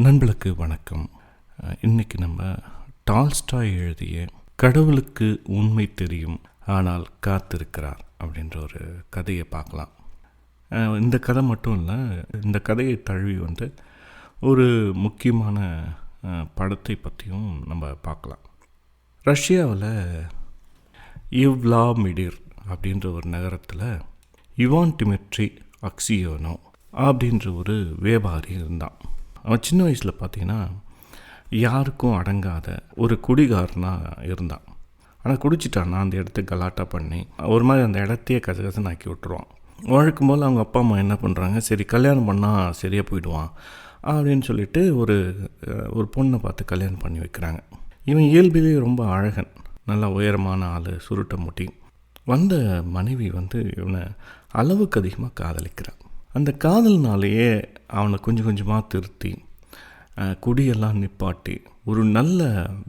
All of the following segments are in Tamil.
நண்பர்களுக்கு வணக்கம். இன்றைக்கி நம்ம டால்ஸ்டாய் எழுதிய கடவுளுக்கு உண்மை தெரியும் ஆனால் காத்திருக்கிறார் அப்படின்ற ஒரு கதையை பார்க்கலாம். இந்த கதை மட்டும் இல்லை, இந்த கதையை தழுவி ஒரு முக்கியமான படத்தை பற்றியும் நம்ம பார்க்கலாம். ரஷ்யாவில் இவ்லாமிடிர் அப்படின்ற ஒரு நகரத்தில் இவான் டிமிட்ரி அக்சியோனோ அப்படின்ற ஒரு வியாபாரி இருந்தான். அவன் சின்ன வயசில் பார்த்திங்கன்னா யாருக்கும் அடங்காத ஒரு குடிகாரனாக இருந்தான். ஆனால் குடிச்சிட்டான்னா அந்த இடத்த கலாட்டா பண்ணி ஒரு மாதிரி அந்த இடத்தையே கசகசன்னு ஆக்கி விட்டுருவான். வழக்கம் போல் அவங்க அப்பா அம்மா என்ன பண்ணுறாங்க, சரி கல்யாணம் பண்ணால் சரியாக போயிடுவான் அப்படின்னு சொல்லிட்டு ஒரு பொண்ணை பார்த்து கல்யாணம் பண்ணி வைக்கிறாங்க. இவன் இயல்பிலேயே ரொம்ப அழகன், நல்லா உயரமான ஆள், சுருட்ட முட்டி. வந்த மனைவி இவனை அளவுக்கு அதிகமாக காதலிக்கிறான். அந்த காதல்னாலேயே அவனை கொஞ்சம் கொஞ்சமாக திருத்தி குடியெல்லாம் நிப்பாட்டி ஒரு நல்ல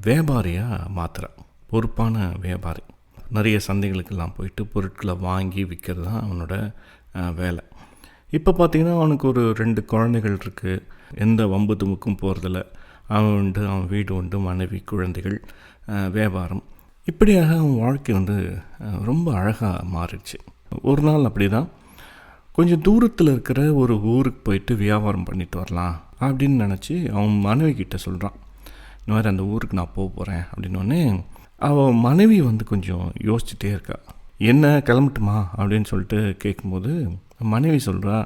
வியாபாரியாக மாற்றுறான். பொறுப்பான வியாபாரி. நிறைய சந்தைகளுக்கெல்லாம் போயிட்டு பொருட்களை வாங்கி விற்கிறது தான் அவனோட வேலை. இப்போ பார்த்திங்கன்னா அவனுக்கு ஒரு 2 குழந்தைகள் இருக்குது. எந்த வம்பு துமுக்கும் போகிறதில்ல. அவன் வீடு உண்டு, மனைவி, குழந்தைகள், வியாபாரம், இப்படியாக அவன் வாழ்க்கை ரொம்ப அழகாக மாறிடுச்சு. ஒரு நாள் அப்படி தான் கொஞ்சம் தூரத்தில் இருக்கிற ஒரு ஊருக்கு போயிட்டு வியாபாரம் பண்ணிட்டு வரலாம் அப்படின்னு நினச்சி அவன் மனைவி கிட்ட சொல்கிறான். இந்த மாதிரி அந்த ஊருக்கு நான் போக போகிறேன் அப்படின்னோடனே அவன் மனைவி கொஞ்சம் யோசிச்சுட்டே இருக்கா. என்ன கிளம்பட்டுமா அப்படின்னு சொல்லிட்டு கேட்கும்போது மனைவி சொல்கிறா,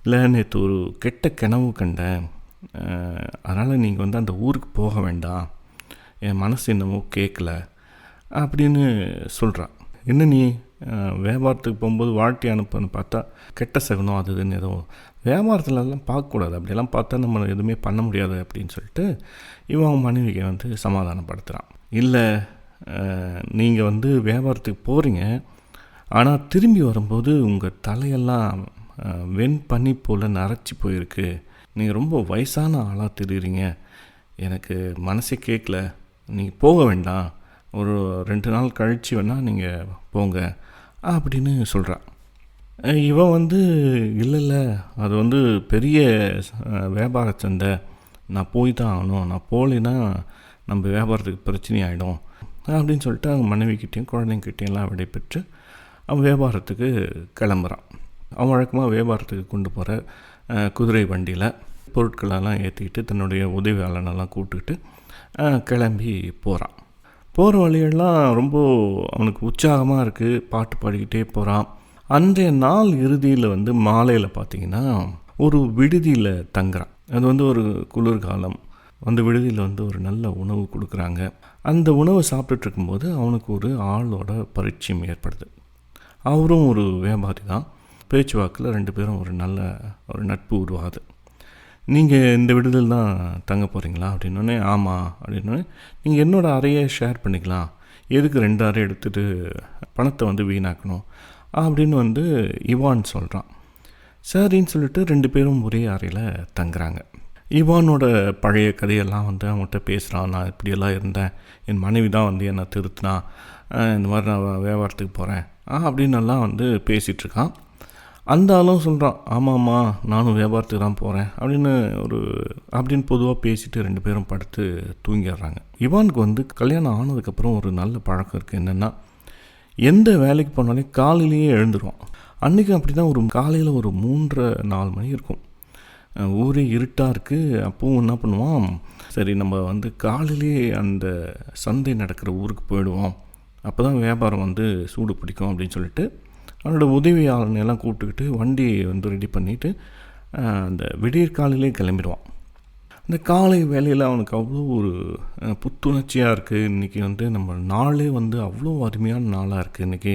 இல்லை நேற்று ஒரு கெட்ட கனவு கண்டேன், அதனால் நீங்கள் அந்த ஊருக்கு போக வேண்டாம், என் மனசு என்னமோ கேட்கல அப்படின்னு சொல்கிறான். என்ன நீ வியாபாரத்துக்கு போகும்போது வாழ்க்கை அனுப்புன்னு பார்த்தா கெட்ட சகுனம் அது இதுன்னு ஏதோ வியாபாரத்துலலாம் பார்க்கக்கூடாது, அப்படியெல்லாம் பார்த்தா நம்ம எதுவுமே பண்ண முடியாது அப்படின்னு சொல்லிட்டு இவன் மனைவிக்கு சமாதானப்படுத்துகிறான். இல்லை, நீங்கள் வியாபாரத்துக்கு போகிறீங்க, ஆனால் திரும்பி வரும்போது உங்கள் தலையெல்லாம் வெண்பனி போல் நரைச்சி போயிருக்கு, நீங்கள் ரொம்ப வயசான ஆளாக தெரியுறீங்க, எனக்கு மனசே கேட்கல, நீங்கள் போக வேண்டாம், ஒரு 2 நாள் கழித்து வேணால் நீங்கள் போங்க அப்படின்னு சொல்கிறான். இவன் இல்லை அது பெரிய வியாபார சந்தை, நான் போய் தான் ஆகணும், நான் போகலைன்னா நம்ம வியாபாரத்துக்கு பிரச்சனை ஆகிடும் அப்படின்னு சொல்லிட்டு அவங்க மனைவிக்கிட்டேயும் குழந்தைங்கிட்டையெல்லாம் விடைபெற்று அவன் வியாபாரத்துக்கு கிளம்புறான். அவன் வழக்கமாக வியாபாரத்துக்கு கொண்டு போகிற குதிரை வண்டியில் பொருட்களெல்லாம் ஏற்றிக்கிட்டு தன்னுடைய உதவியாளனெல்லாம் கூப்பிட்டுக்கிட்டு கிளம்பி போகிறான். போகிற வழியெல்லாம் ரொம்ப அவனுக்கு உற்சாகமாக இருக்குது, பாட்டு பாடிக்கிட்டே போகிறான். அன்றைய நாள் இறுதியில் மாலையில் பார்த்திங்கன்னா ஒரு விடுதியில் தங்குறான். அது ஒரு குளிர்காலம். அந்த விடுதியில் ஒரு நல்ல உணவு கொடுக்குறாங்க. அந்த உணவை சாப்பிட்டுட்டு இருக்கும்போது அவனுக்கு ஒரு ஆளோட பரிச்சயம் ஏற்படுது. அவரும் ஒரு வியாபாரி தான். பேச்சுவாக்கில் 2 பேரும் ஒரு நட்பு உருவாகுது. நீங்கள் இந்த விடுதல் தான் தங்க போகிறீங்களா அப்படின்னோடனே ஆமாம் அப்படின்னோடனே நீங்கள் என்னோடய அறையை ஷேர் பண்ணிக்கலாம், எதுக்கு 2 அறை எடுத்துகிட்டு பணத்தை வீணாக்கணும் அப்படின்னு இவான் சொல்கிறான். சரின்னு சொல்லிட்டு 2 பேரும் ஒரே அறையில் தங்குறாங்க. இவானோட பழைய கதையெல்லாம் அவன்கிட்ட பேசுகிறான். நான் இப்படியெல்லாம் இருந்தேன், என் மனைவி தான் என்னை திருத்தினா, இந்த மாதிரி நான் வியாபாரத்துக்கு போகிறேன் அப்படின்னெல்லாம் பேசிகிட்ருக்கான். அந்த ஆளும் சொல்கிறான், ஆமாம்மா நானும் வியாபாரத்துக்கு தான் போகிறேன் அப்படின்னு பொதுவாக பேசிட்டு 2 பேரும் படுத்து தூங்கிடுறாங்க. இவானுக்கு கல்யாணம் ஆனதுக்கப்புறம் ஒரு நல்ல பழக்கம் இருக்குது. என்னென்னா, எந்த வேலைக்கு போனாலே காலையிலேயே எழுந்துருவான். அன்றைக்கி அப்படி தான் ஒரு காலையில் ஒரு 3-4 மணி இருக்கும். ஊரே இருட்டாக இருக்குது. அப்போவும் என்ன பண்ணுவான், சரி நம்ம காலையிலேயே அந்த சந்தை நடக்கிற ஊருக்கு போயிடுவோம், அப்போ தான் வியாபாரம் சூடு பிடிக்கும் அப்படின்னு சொல்லிட்டு அவனோட உதவியாளனெல்லாம் கூப்பிட்டுக்கிட்டு வண்டியை ரெடி பண்ணிவிட்டு அந்த விடியற் காலையிலே கிளம்பிடுவான். அந்த காலை வேலையில் அவனுக்கு அவ்வளோ ஒரு புத்துணர்ச்சியாக இருக்குது. இன்றைக்கி நம்ம நாளே அவ்வளோ அருமையான நாளாக இருக்குது, இன்றைக்கி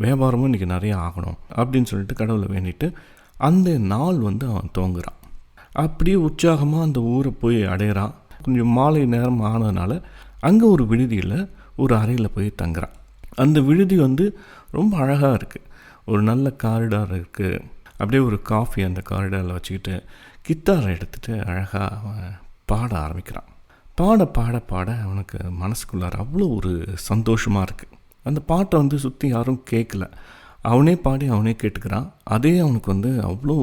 வியாபாரமும் இன்றைக்கி நிறையா ஆகணும் அப்படின்னு சொல்லிட்டு கடவுளை வேண்டிட்டு அந்த நாள் அவன் துவங்குறான். அப்படியே உற்சாகமாக அந்த ஊரை போய் அடையிறான். கொஞ்சம் மாலை நேரம் ஆனதுனால அங்கே ஒரு விடுதியில் ஒரு அறையில் போய் தங்குறான். அந்த விடுதி ரொம்ப அழகாக இருக்குது. ஒரு நல்ல காரிடார் இருக்குது. அப்படியே ஒரு காஃபி அந்த காரிடாரில் வச்சுக்கிட்டு கித்தாரை எடுத்துகிட்டு அழகாக பாட ஆரம்பிக்கிறான். பாட பாட பாட அவனுக்கு மனசுக்குள்ளார அவ்வளோ ஒரு சந்தோஷமாக இருக்குது. அந்த பாட்டை சுற்றி யாரும் கேட்கல, அவனே பாடி அவனே கேட்டுக்கிறான். அதே அவனுக்கு அவ்வளோ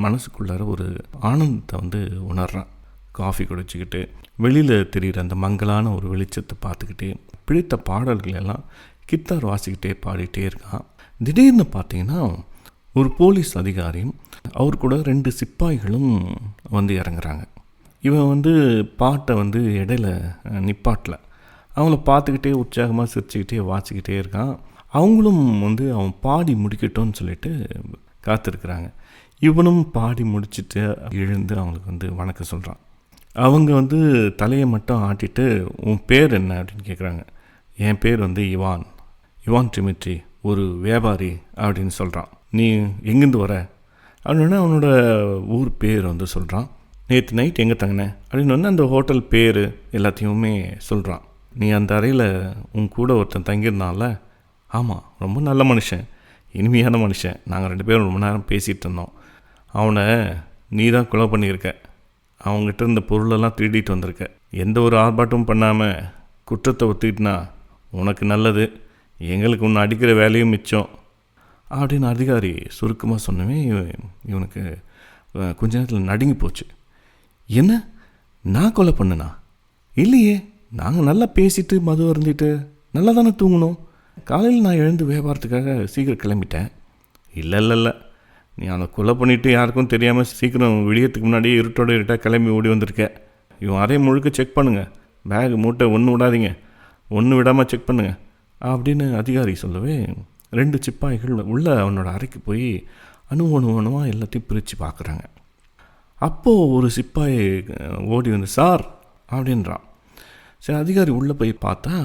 மனசுக்குள்ளார ஒரு ஆனந்தத்தை உணர்றான். காஃபி குடிச்சிக்கிட்டு வெளியில் தெரிகிற அந்த மங்கலான ஒரு வெளிச்சத்தை பார்த்துக்கிட்டு பிடித்த பாடல்கள் எல்லாம் கித்தார் வாசிக்கிட்டே பாடிட்டே இருக்கான். திடீர்னு பார்த்தீங்கன்னா ஒரு போலீஸ் அதிகாரியும் அவர் கூட 2 சிப்பாய்களும் வந்து இறங்குறாங்க. இவன் வந்து பாட்டை வந்து இடையில நிப்பாட்டல. அவங்கள பார்த்துக்கிட்டே உற்சாகமாக சிரிச்சுக்கிட்டே வாசிக்கிட்டே இருக்கான். அவங்களும் வந்து அவன் பாடி முடிக்கட்டும்னு சொல்லிட்டு காத்திருக்கிறாங்க. இவனும் பாடி முடிச்சுட்டு எழுந்து அவங்களுக்கு வந்து வணக்கம் சொல்கிறான். அவங்க வந்து தலையை மட்டும் ஆட்டிட்டு உன் பேர் என்ன அப்படின்னு கேட்குறாங்க. என் பேர் வந்து இவான் டிமிட்ரி, ஒரு வியாபாரி அப்படின்னு சொல்கிறான். நீ எங்கேருந்து வர அப்படின்னா அவனோட ஊர் பேர் வந்து சொல்கிறான். நேற்று நைட் எங்கே தங்கினேன் அப்படின்னு வந்து அந்த ஹோட்டல் பேர் எல்லாத்தையுமே சொல்கிறான். நீ அந்த அறையில் உன் கூட ஒருத்தன் தங்கியிருந்தான்ல? ஆமாம், ரொம்ப நல்ல மனுஷன், இனிமையான மனுஷன். நாங்கள் 2 பேரும் ரொம்ப நேரம் பேசிகிட்டு இருந்தோம். அவனை நீ தான் கொலை பண்ணியிருக்க. அவங்ககிட்ட இருந்த பொருளெல்லாம் திருடிட்டு வந்திருக்க. எந்த ஒரு ஆர்ப்பாட்டமும் பண்ணாமல் குற்றத்தை ஒத்துக்கிட்டுனா உனக்கு நல்லது, எங்களுக்கு ஒன்று அடிக்கிற வேலையும் மிச்சம் அப்படின்னு அதிகாரி சுருக்கமாக சொன்னவே இவனுக்கு கொஞ்ச நேரத்தில் நடுங்கி போச்சு. என்ன, நான் கொலை பண்ணனா? இல்லையே, நாங்கள் நல்லா பேசிட்டு மது அருந்திட்டு நல்லா தானே தூங்கணும். காலையில் நான் எழுந்து வியாபாரத்துக்காக சீக்கிரம் கிளம்பிட்டேன். இல்லை, நீ அவனை கொலை பண்ணிவிட்டு யாருக்கும் தெரியாமல் சீக்கிரம் விடியத்துக்கு முன்னாடியே இருட்டாக கிளம்பி ஓடி வந்திருக்க. இவன் அறை முழுக்க செக் பண்ணுங்கள், பேக் மூட்டை ஒன்று விடாதீங்க, ஒன்று விடாமல் செக் பண்ணுங்கள் அப்படின்னு அதிகாரி சொல்லவே 2 சிப்பாய்கள் உள்ள அவனோட அறைக்கு போய் அணுவணுவணுவாக எல்லாத்தையும் பிரித்து பார்க்குறாங்க. அப்போது ஒரு சிப்பாய் ஓடி வந்து சார் அப்படின்றான். சரி, அதிகாரி உள்ளே போய் பார்த்தா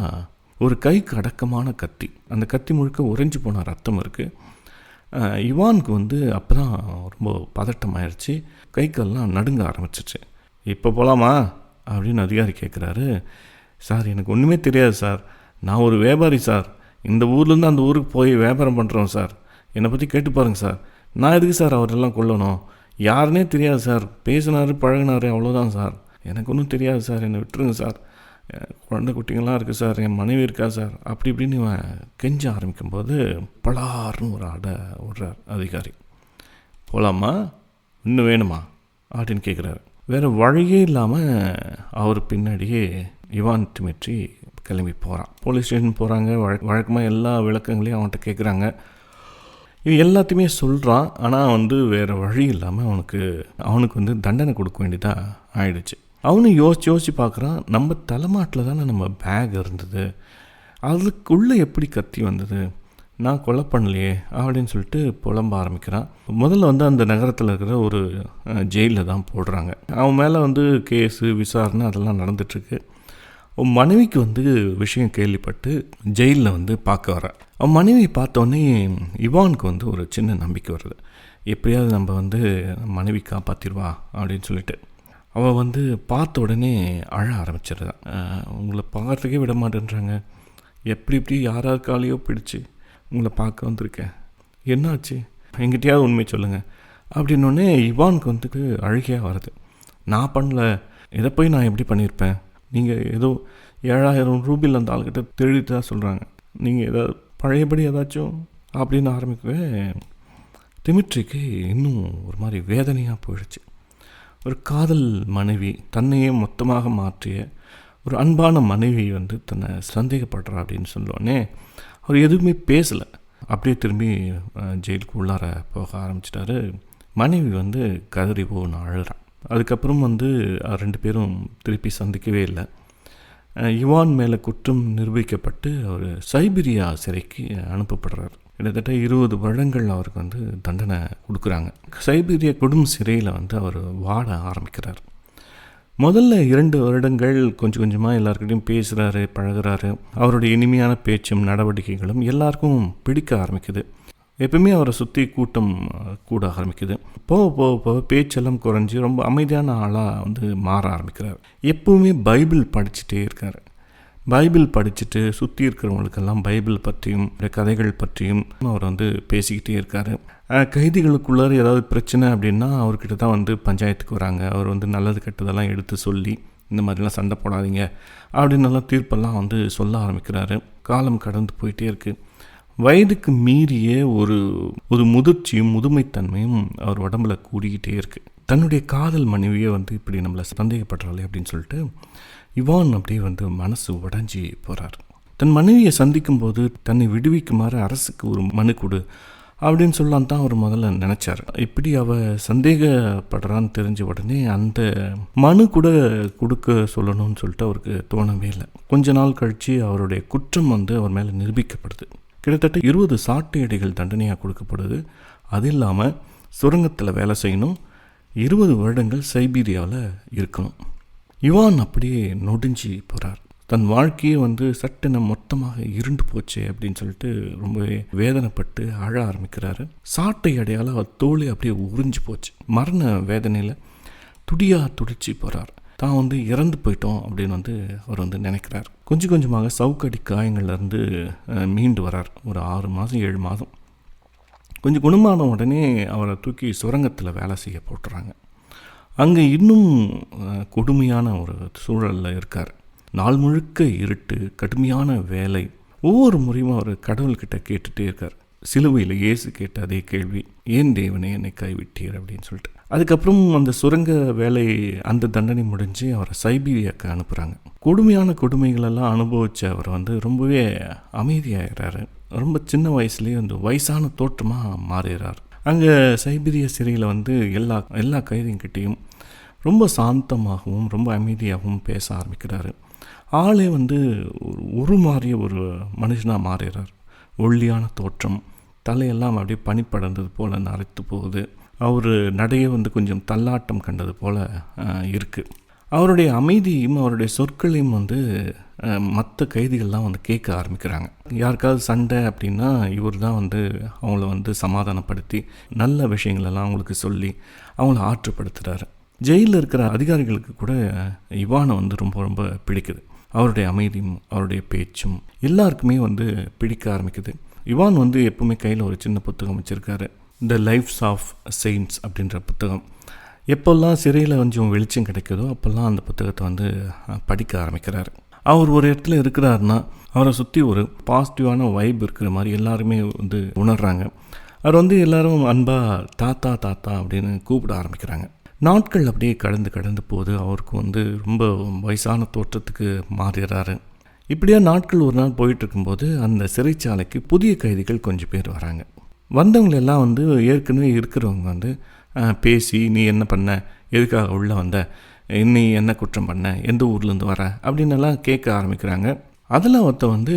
ஒரு கைக்கு அடக்கமான கத்தி, அந்த கத்தி முழுக்க உறைஞ்சி போன ரத்தம் இருக்குது. இவானுக்கு வந்து அப்போ தான் ரொம்ப பதட்டமாயிடுச்சு, கை கால்லாம் நடுங்க ஆரம்பிச்சிச்சு. இப்போ போகலாமா அப்படின்னு அதிகாரி கேட்குறாரு. சார், எனக்கு ஒன்றுமே தெரியாது சார், நான் ஒரு வியாபாரி சார், இந்த ஊர்லேருந்து அந்த ஊருக்கு போய் வியாபாரம் பண்ணுறோம் சார், என்னை பற்றி கேட்டு பாருங்கள் சார். நான் எதுக்கு சார் அவரெல்லாம் கொல்லணும்? யாருன்னே தெரியாது சார், பேசினார் பழகினார், அவ்வளோதான் சார், எனக்கு ஒன்றும் தெரியாது சார், என்னை விட்டுருங்க சார், குழந்தை குட்டிங்களாம் இருக்குது சார், என் மனைவி இருக்கா சார் அப்படி இப்படின்னு இவன் கெஞ்ச ஆரம்பிக்கும்போது பலார்னு ஒரு விடுறார் அதிகாரி. போகலாமா, இன்னும் வேணுமா அப்படின்னு கேட்குறாரு. வேறு வழியே இல்லாமல் அவர் பின்னாடியே இவான் டிமிட்ரி கிளம்பி போகிறான். போலீஸ் ஸ்டேஷன் போகிறாங்க. வழக்கமாக எல்லா விளக்கங்களையும் அவன்கிட்ட கேட்குறாங்க. இவன் எல்லாத்தையுமே சொல்கிறான். ஆனால் வந்து வேறு வழி இல்லாமல் அவனுக்கு வந்து தண்டனை கொடுக்க வேண்டியதாக ஆயிடுச்சு. அவனும் யோசித்து பார்க்குறான். நம்ம தலைமாட்டில் தானே நம்ம பேக் இருந்தது, அதுக்குள்ளே எப்படி கத்தி வந்தது, நான் கொலை பண்ணலையே அப்படின்னு சொல்லிட்டு புலம்ப ஆரம்பிக்கிறான். முதல்ல வந்து அந்த நகரத்தில் இருக்கிற ஒரு ஜெயிலில் தான் போடுறாங்க. அவன் மேலே வந்து கேஸு விசாரணை அதெல்லாம் நடந்துகிட்ருக்கு. அவன் மனைவிக்கு வந்து விஷயம் கேள்விப்பட்டு ஜெயிலில் வந்து பார்க்க வர, அவன் மனைவி பார்த்தோன்னே இவானுக்கு வந்து ஒரு சின்ன நம்பிக்கை வருது. எப்படியாவது நம்ம வந்து மனைவி காப்பாற்றிடுவா அப்படின்னு சொல்லிட்டு அவள் வந்து பார்த்த உடனே அழ ஆரம்பிச்சிடுறான். உங்களை பார்க்குறதுக்கே விட மாட்டேன்றாங்க, எப்படி யாராருக்காலையோ பிடிச்சி உங்களை பார்க்க வந்திருக்கேன், என்னாச்சு எங்கிட்டையாவது உண்மை சொல்லுங்கள் அப்படின்னோடனே இவானுக்கு வந்துட்டு அழுகையாக வருது. நான் பண்ணல, இதை போய் நான் எப்படி பண்ணியிருப்பேன், நீங்கள் ஏதோ 7000 ரூபாயில் அந்த ஆள்கிட்ட திருடிட்டு தான் சொல்கிறாங்க, நீங்கள் ஏதாவது பழையபடி ஏதாச்சும் அப்படின்னு ஆரம்பிக்கவே டிமிட்ரிக்கு இன்னும் ஒரு மாதிரி வேதனையாக போயிடுச்சு. ஒரு காதல் மனைவி, தன்னையே மொத்தமாக மாற்றிய ஒரு அன்பான மனைவி வந்து தன்னை சந்தேகப்படுறா அப்படின்னு சொல்லோடனே அவர் எதுவுமே பேசலை. அப்படியே திரும்பி ஜெயிலுக்கு உள்ளார போக ஆரம்பிச்சிட்டாரு. மனைவி வந்து கதறி போன்னு அழுகிறான். அதுக்கப்புறம் வந்து 2 பேரும் திருப்பி சந்திக்கவே இல்லை. இவான் மேலே குற்றம் நிரூபிக்கப்பட்டு அவர் சைபீரியா சிறைக்கு அனுப்பப்படுறார். கிட்டத்தட்ட 20 வருடங்கள் அவருக்கு வந்து தண்டனை கொடுக்குறாங்க. சைபீரியா கொடும் சிறையில் வந்து அவர் வாட ஆரம்பிக்கிறார். முதல்ல 2 வருடங்கள் கொஞ்சம் கொஞ்சமாக எல்லாருக்கிட்டையும் பேசுகிறாரு, பழகிறாரு. அவருடைய இனிமையான பேச்சும் நடவடிக்கைகளும் எல்லாருக்கும் பிடிக்க ஆரம்பிக்குது. எப்பவுமே அவரை சுற்றி கூட்டம் கூட ஆரம்பிக்குது. போக பேச்செல்லாம் குறைஞ்சி ரொம்ப அமைதியான ஆளாக வந்து மாற ஆரம்பிக்கிறார். எப்பவுமே பைபிள் படிச்சுட்டே இருக்கார். பைபிள் படிச்சுட்டு சுற்றி இருக்கிறவங்களுக்கெல்லாம் பைபிள் பற்றியும் கதைகள் பற்றியும் அவர் வந்து பேசிக்கிட்டே இருக்கார். கைதிகளுக்குள்ளார ஏதாவது பிரச்சனை அப்படின்னா அவர்கிட்ட தான் வந்து பஞ்சாயத்துக்கு வராங்க. அவர் வந்து நல்லது கெட்டதெல்லாம் எடுத்து சொல்லி இந்த மாதிரிலாம் சண்டை போடாதீங்க அப்படின்னு நல்லா தீர்ப்பெல்லாம் வந்து சொல்ல ஆரம்பிக்கிறாரு. காலம் கடந்து போயிட்டே இருக்குது. வயதுக்கு மீறிய ஒரு முதிர்ச்சியும் முதுமைத்தன்மையும் அவர் உடம்புல கூடிக்கிட்டே இருக்குது. தன்னுடைய காதல் மனைவியே வந்து இப்படி நம்மளை சந்தேகப்படுறாளே அப்படின்னு சொல்லிட்டு இவான் அப்படியே வந்து மனசு உடைஞ்சி போகிறார். தன் மனைவியை சந்திக்கும்போது தன்னை விடுவிக்குமாறு அரசுக்கு ஒரு மனு கொடு அப்படின்னு சொல்லலாம் தான் அவர் முதல்ல நினச்சார். இப்படி அவள் சந்தேகப்படுறான்னு தெரிஞ்ச உடனே அந்த மனு கூட கொடுக்க சொல்லணும்னு சொல்லிட்டு அவருக்கு தோணவே இல்லை. கொஞ்ச நாள் கழித்து அவருடைய குற்றம் வந்து அவர் மேலே நிரூபிக்கப்படுது. கிட்டத்தட்ட 20 சாட்டையடிகள் தண்டனையாக கொடுக்கப்படுது. அது இல்லாமல் சுரங்கத்தில் வேலை செய்யணும், 20 வருடங்கள் சைபீரியாவில் இருக்கணும். இவான் அப்படியே நொடிஞ்சு போகிறார். தன் வாழ்க்கையே வந்து சட்டென மொத்தமாக இருண்டு போச்சு அப்படின்னு சொல்லிட்டு ரொம்பவே வேதனைப்பட்டு அழ ஆரம்பிக்கிறாரு. சாட்டை அடையால் அவர் தோழி அப்படியே உறிஞ்சு போச்சு. மரண வேதனையில் துடிச்சு போகிறார். தான் வந்து இறந்து போயிட்டோம் அப்படின்னு வந்து அவர் வந்து நினைக்கிறார். கொஞ்சம் கொஞ்சமாக சவுக்கடி காயங்கள்லேருந்து மீண்டு வரார். ஒரு 6 மாதம் 7 மாதம் கொஞ்சம் குணமான உடனே அவரை தூக்கி சுரங்கத்தில் வேலை செய்ய போட்டுறாங்க. அங்கே இன்னும் கொடுமையான ஒரு சூழலில் இருக்கார். நாள் முழுக்க இருட்டு, கடுமையான வேலை. ஒவ்வொரு முறையும் அவர் கடவுள்கிட்ட கேட்டுகிட்டே இருக்கார். சிலுவையில் இயேசு கேட்ட அதே கேள்வி, ஏன் தேவனே என்னை கைவிட்டீர் அப்படின்னு சொல்லிட்டு. அதுக்கப்புறம் அந்த சுரங்க வேலை, அந்த தண்டனை முடிஞ்சு அவரை சைபீரியாவுக்கு அனுப்புகிறாங்க. கொடுமையான கொடுமைகளெல்லாம் அனுபவித்து அவர் வந்து ரொம்பவே அமைதியாகிறாரு. ரொம்ப சின்ன வயசுலேயே வந்து வயசான தோற்றமாக மாறுகிறார். அங்கே சைபீரியா சிறையில் வந்து எல்லா கைதிங்கிட்டையும் ரொம்ப சாந்தமாகவும் ரொம்ப அமைதியாகவும் பேச ஆரம்பிக்கிறாரு. ஆளே வந்து உருமாறிய ஒரு மனுஷனாக மாறுகிறார். ஒல்லியான தோற்றம், தலையெல்லாம் அப்படியே பனிப்படர்ந்தது போல் நரைத்து போகுது. அவர் நடையை வந்து கொஞ்சம் தள்ளாட்டம் கண்டது போல் இருக்குது. அவருடைய அமைதியும் அவருடைய சொற்களையும் வந்து மற்ற கைதிகள்லாம் வந்து கேட்க ஆரம்பிக்கிறாங்க. யாருக்காவது சண்டை அப்படின்னா இவர் தான் வந்து அவங்கள வந்து சமாதானப்படுத்தி நல்ல விஷயங்களெல்லாம் அவங்களுக்கு சொல்லி அவங்கள ஆற்றுப்படுத்துகிறாரு. ஜெயிலில் இருக்கிற அதிகாரிகளுக்கு கூட இவானை வந்து ரொம்ப ரொம்ப பிடிக்குது. அவருடைய அமைதியும் அவருடைய பேச்சும் எல்லாருக்குமே வந்து பிடிக்க ஆரம்பிக்குது. இவான் வந்து எப்பவுமே கையில் ஒரு சின்ன புத்தகம் வச்சுருக்காரு. த லைஃப்ஸ் ஆஃப் செயின்ட்ஸ் அப்படின்ற புத்தகம். எப்போல்லாம் சிறையில் கொஞ்சம் வெளிச்சம் கிடைக்குதோ அப்போல்லாம் அந்த புத்தகத்தை வந்து படிக்க ஆரம்பிக்கிறார். அவர் ஒரு இடத்துல இருக்கிறாருன்னா அவரை சுற்றி ஒரு பாசிட்டிவான வைப் இருக்கிற மாதிரி எல்லாருமே வந்து உணர்கிறாங்க. அவர் வந்து எல்லோரும் அன்பாக தாத்தா தாத்தா அப்படின்னு கூப்பிட ஆரம்பிக்கிறாங்க. நாட்கள் அப்படியே கடந்து போது அவருக்கு வந்து ரொம்ப வயசான தோற்றத்துக்கு மாறுகிறாரு. இப்படியா நாட்கள் ஒரு நாள் போயிட்டுருக்கும்போது அந்த சிறைச்சாலைக்கு புதிய கைதிகள் கொஞ்சம் பேர் வராங்க. வந்தவங்களெல்லாம் வந்து ஏற்கனவே இருக்கிறவங்க வந்து பேசி, நீ என்ன பண்ண, எதுக்காக உள்ளே வந்த, நீ என்ன குற்றம் பண்ண, எந்த ஊர்லேருந்து வர அப்படின்னெல்லாம் கேட்க ஆரம்பிக்கிறாங்க. அதில் ஒருத்த வந்து